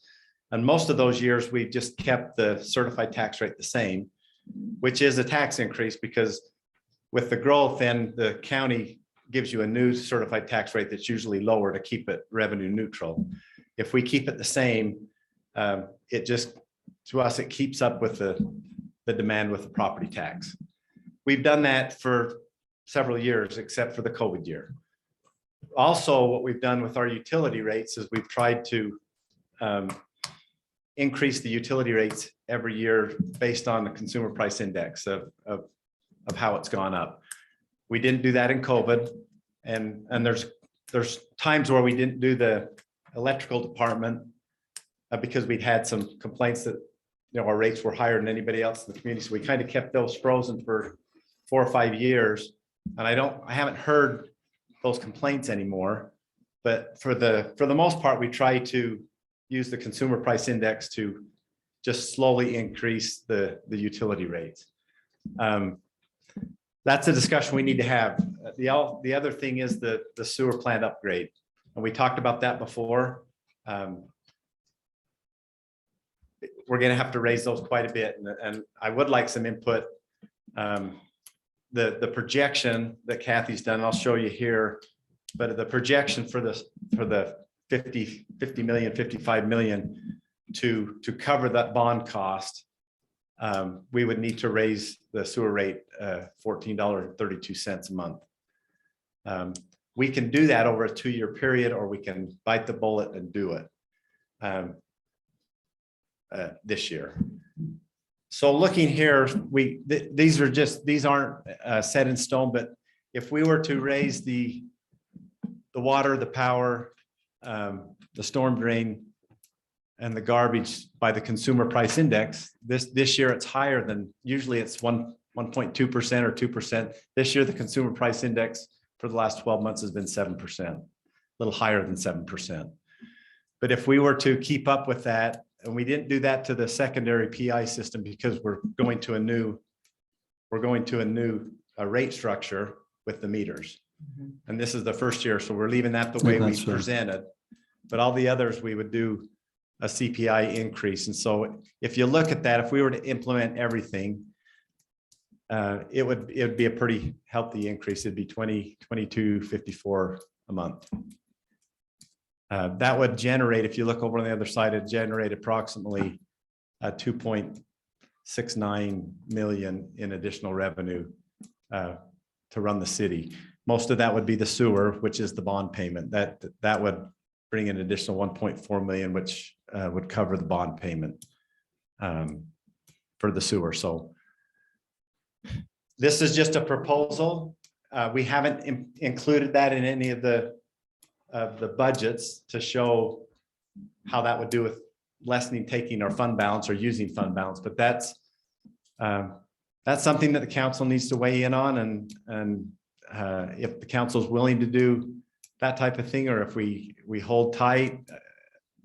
S7: And most of those years, we've just kept the certified tax rate the same, which is a tax increase because with the growth, then the county gives you a new certified tax rate that's usually lower to keep it revenue neutral. If we keep it the same, it just, to us, it keeps up with the demand with the property tax. We've done that for several years, except for the COVID year. Also, what we've done with our utility rates is we've tried to increase the utility rates every year based on the consumer price index of how it's gone up. We didn't do that in COVID. And there's times where we didn't do the electrical department because we'd had some complaints that, you know, our rates were higher than anybody else in the community. So we kind of kept those frozen for 4 or 5 years. And I haven't heard those complaints anymore. But for the most part, we try to use the consumer price index to just slowly increase the utility rates. That's a discussion we need to have. The other thing is the sewer plant upgrade. And we talked about that before. We're going to have to raise those quite a bit. And I would like some input. The projection that Kathy's done, I'll show you here, but the projection for the 50 million, 55 million to cover that bond cost, we would need to raise the sewer rate $14.32 a month. We can do that over a 2-year period, or we can bite the bullet and do it this year. So looking here, these aren't set in stone, but if we were to raise the water, the power, the storm drain, and the garbage by the consumer price index, this year it's higher than, usually it's 1.2% or 2%. This year, the consumer price index for the last 12 months has been 7%, a little higher than 7%. But if we were to keep up with that, and we didn't do that to the secondary PI system because we're going to a new rate structure with the meters. And this is the first year, so we're leaving that the way we
S1: That's right.
S7: presented. But all the others, we would do a CPI increase. And so if you look at that, if we were to implement everything, it would be a pretty healthy increase. It'd be $22.54 a month. That would generate, if you look over on the other side, it'd generate approximately 2.69 million in additional revenue to run the city. Most of that would be the sewer, which is the bond payment. That would bring an additional 1.4 million, which would cover the bond payment for the sewer. So this is just a proposal. We haven't included that in any of the budgets to show how that would do with lessening taking our fund balance or using fund balance. But that's something that the council needs to weigh in on. And if the council is willing to do that type of thing, or if we hold tight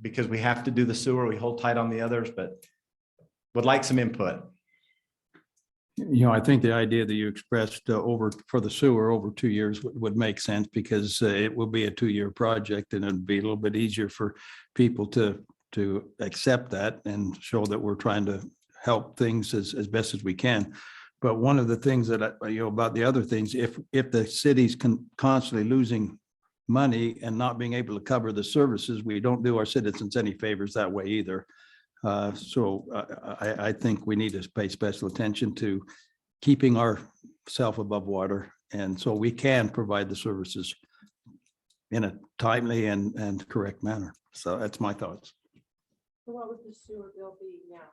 S7: because we have to do the sewer, we hold tight on the others, but would like some input.
S1: You know, I think the idea that you expressed for the sewer over 2 years would make sense, because it will be a 2-year project, and it'd be a little bit easier for people to accept that and show that we're trying to help things as best as we can. But one of the things that about the other things, if the city's constantly losing money and not being able to cover the services, we don't do our citizens any favors that way either. So I think we need to pay special attention to keeping ourselves above water, and so we can provide the services in a timely and correct manner. So that's my thoughts.
S9: So what would the sewer bill be now?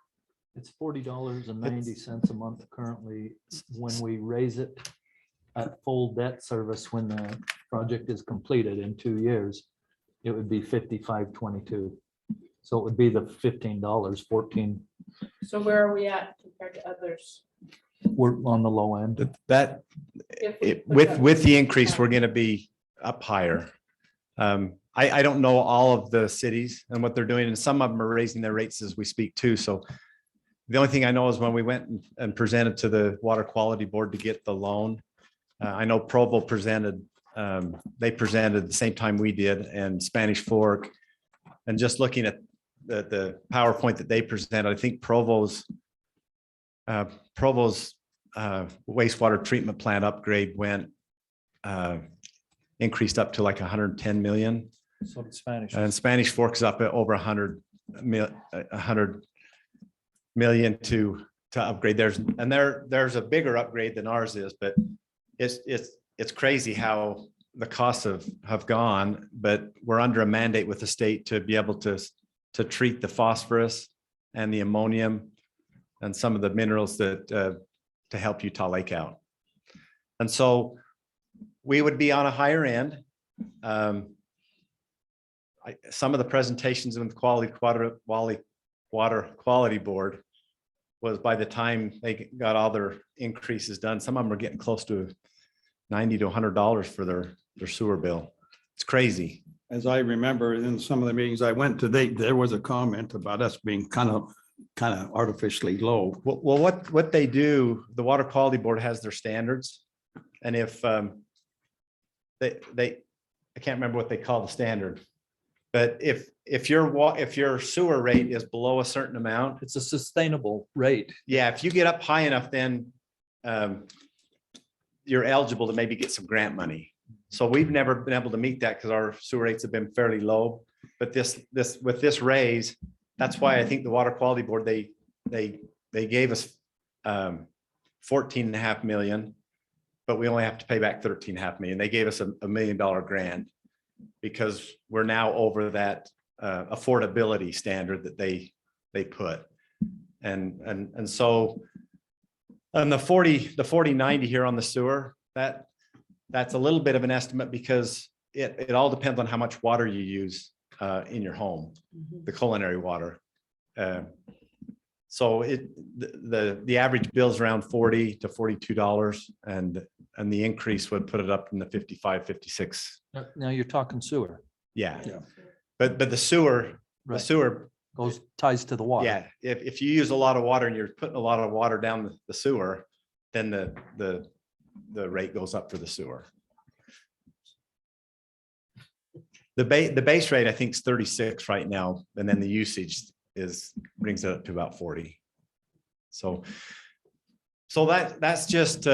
S3: It's $40.90 a month currently. When we raise it at full debt service, when the project is completed in 2 years, it would be $55.22. So it would be the $15, 14.
S9: So where are we at compared to others?
S3: We're on the low end.
S7: With the increase, we're going to be up higher. I don't know all of the cities and what they're doing, and some of them are raising their rates as we speak too. So The only thing I know is when we went and presented to the Water Quality Board to get the loan, I know Provo presented, they presented the same time we did, and Spanish Fork. And just looking at the PowerPoint that they presented, I think Provo's wastewater treatment plant upgrade went increased up to like 110 million.
S3: So it's Spanish.
S7: And Spanish Fork is up at over 100 million to upgrade theirs. And there's a bigger upgrade than ours is, but it's crazy how the costs have gone, but we're under a mandate with the state to be able to treat the phosphorus and the ammonium and some of the minerals that to help Utah Lake out. And so we would be on a higher end. Some of the presentations in the Water Quality Board was by the time they got all their increases done, some of them are getting close to $90 to $100 for their sewer bill. It's crazy.
S1: As I remember in some of the meetings I went to, there was a comment about us being kind of artificially low.
S7: Well, what they do, the Water Quality Board has their standards. And if I can't remember what they call the standard, but if your sewer rate is below a certain amount,
S3: It's a sustainable rate.
S7: yeah, if you get up high enough, then you're eligible to maybe get some grant money. So we've never been able to meet that because our sewer rates have been fairly low. But with this raise, that's why I think the Water Quality Board, they gave us 14.5 million, but we only have to pay back 13.5 million. They gave us a $1 million grant because we're now over that affordability standard that they put. And so on the 40/90 here on the sewer, that's a little bit of an estimate because it all depends on how much water you use in your home, the culinary water. So the average bill is around $40 to $42, and the increase would put it up in the 55, 56.
S3: Now you're talking sewer.
S7: Yeah.
S1: Yeah.
S7: But the sewer,
S3: Right.
S7: the sewer,
S3: Ties to the water.
S7: yeah, if you use a lot of water and you're putting a lot of water down the sewer, then the rate goes up for the sewer. The base rate, I think, is 36 right now, and then the usage brings it up to about 40. So that's just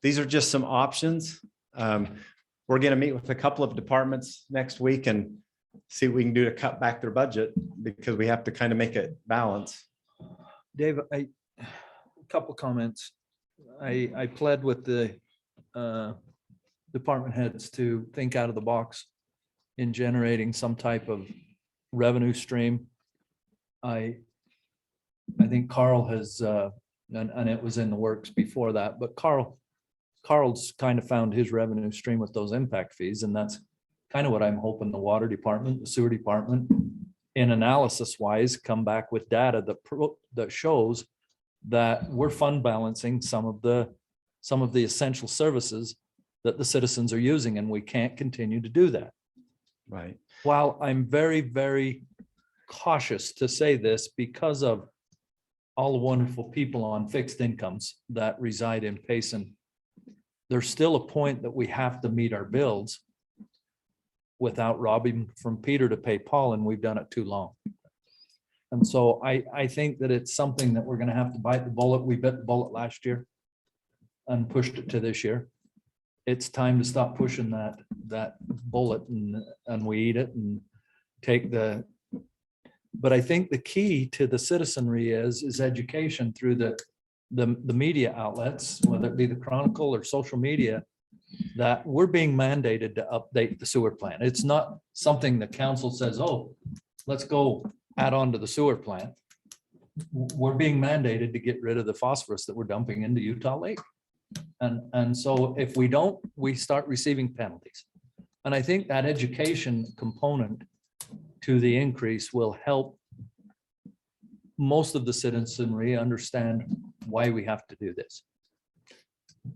S7: these are just some options. We're going to meet with a couple of departments next week and see what we can do to cut back their budget because we have to kind of make it balance.
S3: Dave, a couple comments. I pled with the department heads to think out of the box in generating some type of revenue stream. I think Carl has, and it was in the works before that, but Carl's kind of found his revenue stream with those impact fees, and that's kind of what I'm hoping the water department, the sewer department, in analysis wise, come back with data that shows that we're fund balancing some of the essential services that the citizens are using, and we can't continue to do that.
S7: Right.
S3: While I'm very, very cautious to say this because of all the wonderful people on fixed incomes that reside in Payson, there's still a point that we have to meet our bills without robbing from Peter to pay Paul, and we've done it too long. And so I think that it's something that we're going to have to bite the bullet. We bit the bullet last year and pushed it to this year. It's time to stop pushing that bullet and we eat it and take but I think the key to the citizenry is education through the media outlets, whether it be the Chronicle or social media, that we're being mandated to update the sewer plant. It's not something the council says, oh, let's go add on to the sewer plant. We're being mandated to get rid of the phosphorus that we're dumping into Utah Lake. And so if we don't, we start receiving penalties. And I think that education component to the increase will help most of the citizenry understand why we have to do this.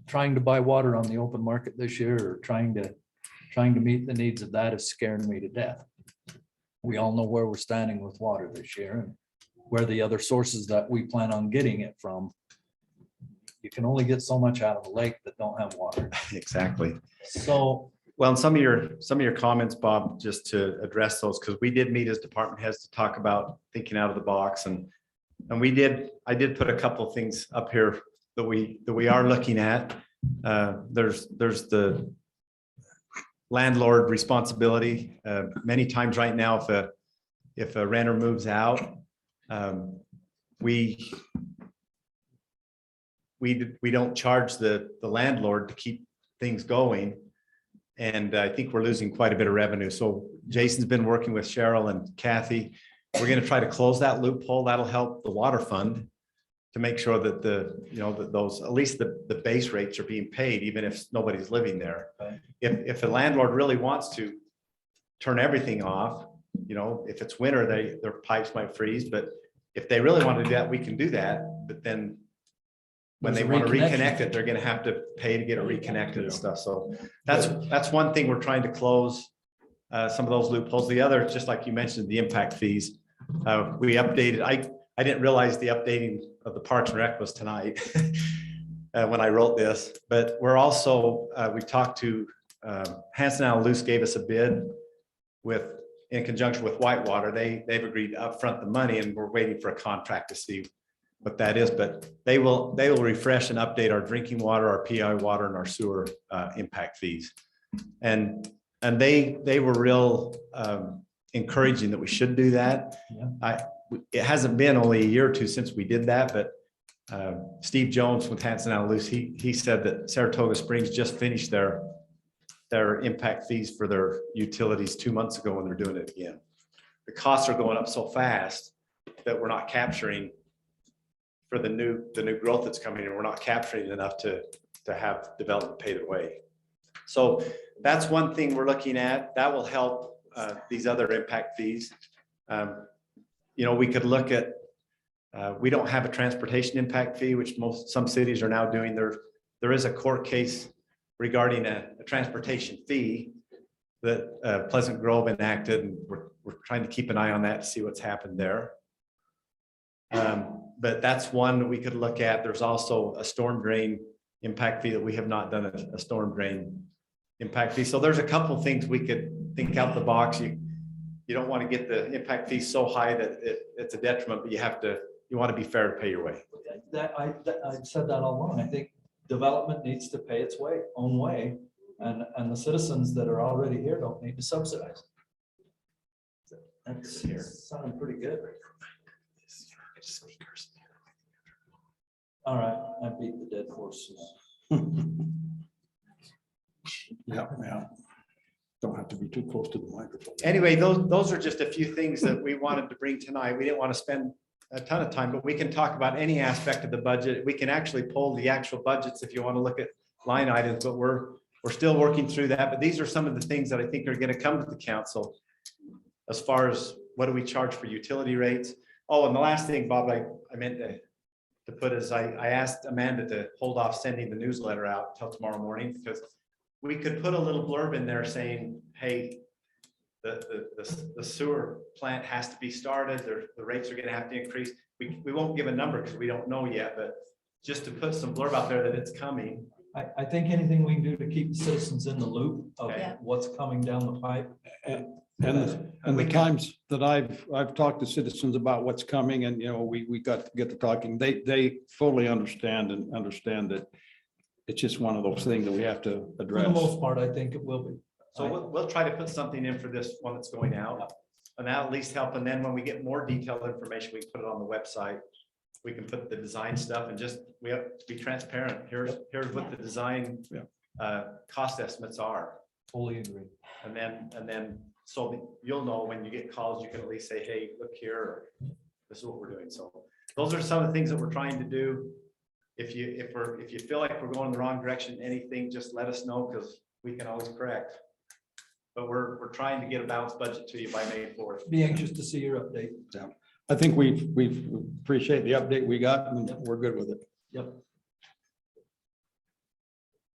S3: Trying to buy water on the open market this year or trying to meet the needs of that is scaring me to death. We all know where we're standing with water this year. where the other sources that we plan on getting it from. You can only get so much out of a lake that don't have water.
S7: Exactly.
S3: So
S7: Well, and some of your comments, Bob, just to address those, because we did meet as department heads to talk about thinking out of the box, and I did put a couple of things up here that we are looking at. There's the landlord responsibility. Many times right now, if a renter moves out, we don't charge the landlord to keep things going. And I think we're losing quite a bit of revenue. So Jason's been working with Cheryl and Kathy. We're going to try to close that loophole. That'll help the water fund to make sure that that those, at least the base rates are being paid, even if nobody's living there.
S3: Right.
S7: If a landlord really wants to turn everything off, if it's winter, their pipes might freeze, but if they really want to do that, we can do that. But then when
S3: There's
S7: they
S3: a
S7: want to
S3: reconnection.
S7: reconnect it, they're going to have to pay to get it reconnected and stuff. So that's one thing we're trying to close some of those loopholes. The other, just like you mentioned, the impact fees. We updated. I didn't realize the updating of the Parks and Rec was tonight when I wrote this. But we're also we talked to Hanson and Luce gave us a bid in conjunction with Whitewater. They've agreed to upfront the money, and we're waiting for a contract to see what that is, but they will refresh and update our drinking water, our PI water, and our sewer impact fees. And they were real encouraging that we should do that.
S3: Yeah.
S7: It hasn't been only a year or two since we did that, but Steve Jones with Hanson and Luce, he said that Saratoga Springs just finished their impact fees for their utilities 2 months ago, and they're doing it again. The costs are going up so fast that we're not capturing for the new growth that's coming, and we're not capturing enough to have development pay their way. So that's one thing we're looking at. That will help these other impact fees. We could look at, we don't have a transportation impact fee, which some cities are now doing. There is a court case regarding a transportation fee that Pleasant Grove enacted, and we're trying to keep an eye on that to see what's happened there. But that's one that we could look at. There's also a storm drain impact fee that we have not done a storm drain impact fee. So there's a couple of things we could think out the box. You don't want to get the impact fee so high that it's a detriment, but you want to be fair to pay your way.
S3: I've said that all along. I think development needs to pay its own way, and the citizens that are already here don't need to subsidize. That's sounding pretty good. All right, I beat the dead horses.
S1: Yeah. Don't have to be too close to the microphone.
S7: Anyway, those are just a few things that we wanted to bring tonight. We didn't want to spend a ton of time, but we can talk about any aspect of the budget. We can actually pull the actual budgets if you want to look at line items, but we're still working through that. But these are some of the things that I think are going to come to the council as far as what do we charge for utility rates. Oh, and the last thing, Bob, I meant to put is I asked Amanda to hold off sending the newsletter out till tomorrow morning, because we could put a little blurb in there saying, hey, the sewer plant has to be started. The rates are going to have to increase. We won't give a number because we don't know yet, but just to put some blurb out there that it's coming.
S3: I think anything we can do to keep the citizens in the loop of
S7: Okay.
S3: what's coming down the pipe.
S1: And the times that I've talked to citizens about what's coming, and we got to get to talking, they fully understand that it's just one of those things that we have to
S3: For
S1: address.
S3: the most part, I think it will be.
S7: So we'll try to put something in for this one that's going out, and that'll at least help. And then when we get more detailed information, we can put it on the website. We can put the design stuff, and we have to be transparent. Here's what the design cost estimates are.
S3: Fully agree.
S7: And then so you'll know when you get calls, you can at least say, hey, look here, or this is what we're doing. So those are some of the things that we're trying to do. If you feel like we're going in the wrong direction, anything, just let us know, because we can always correct. But we're trying to get a balanced budget to you by May 4th.
S3: Be anxious to see your update.
S1: Yeah. I think we appreciate the update we got, and we're good with it.
S3: Yep.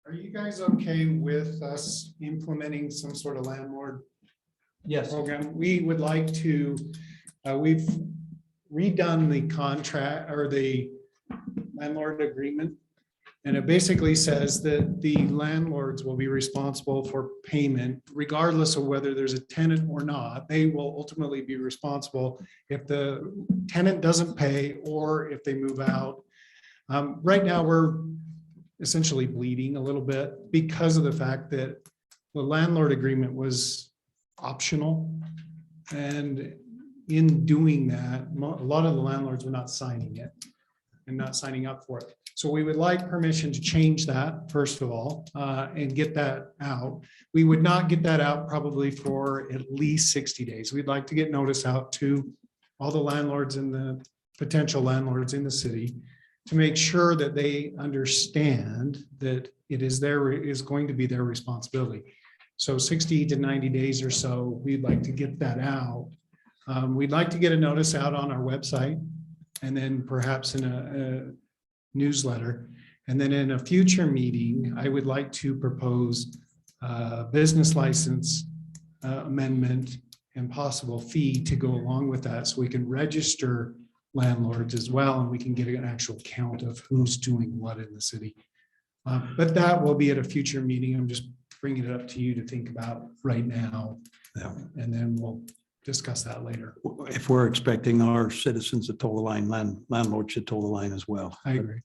S15: Are you guys okay with us implementing some sort of landlord
S3: Yes.
S15: program? We would like to, redone the contract or the landlord agreement. And it basically says that the landlords will be responsible for payment regardless of whether there's a tenant or not. They will ultimately be responsible if the tenant doesn't pay or if they move out. Right now, we're essentially bleeding a little bit because of the fact that the landlord agreement was optional. And in doing that, a lot of the landlords were not signing it and not signing up for it. So we would like permission to change that, first of all, and get that out. We would not get that out probably for at least 60 days. We'd like to get notice out to all the landlords and the potential landlords in the city to make sure that they understand that it is going to be their responsibility. So 60 to 90 days or so, we'd like to get that out. We'd like to get a notice out on our website and then perhaps in a newsletter. And then in a future meeting, I would like to propose a business license amendment and possible fee to go along with that so we can register landlords as well and we can get an actual count of who's doing what in the city. But that will be at a future meeting. I'm just bringing it up to you to think about right now.
S1: Yeah.
S15: And then we'll discuss that later.
S1: If we're expecting our citizens to toe the line, landlord should toe the line as well.
S15: I agree.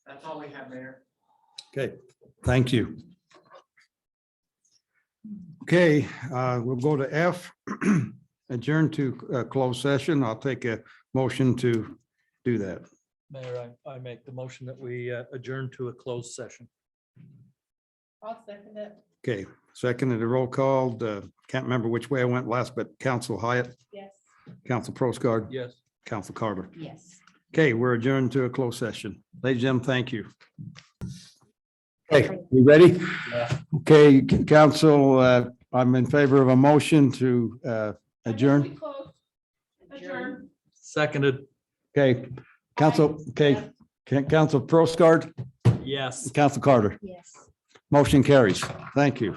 S6: That's all we have, Mayor.
S1: Okay, thank you. Okay, we'll go to F, adjourn to closed session. I'll take a motion to do that.
S3: Mayor, I make the motion that we adjourn to a closed session.
S9: I'll second it.
S1: Okay, second and the roll call. Can't remember which way I went last, but Council Hyatt,
S9: Yes.
S1: Council Prosgaard,
S3: Yes.
S1: Council Carter.
S4: Yes.
S1: Okay, we're adjourned to a closed session. Ladies and gentlemen, thank you. Okay, you ready? Okay, council, I'm in favor of a motion to adjourn.
S9: Adjourn.
S3: Seconded.
S1: Okay, council, okay, Council Prosgaard,
S3: Yes.
S1: Council Carter.
S4: Yes.
S1: Motion carries. Thank you.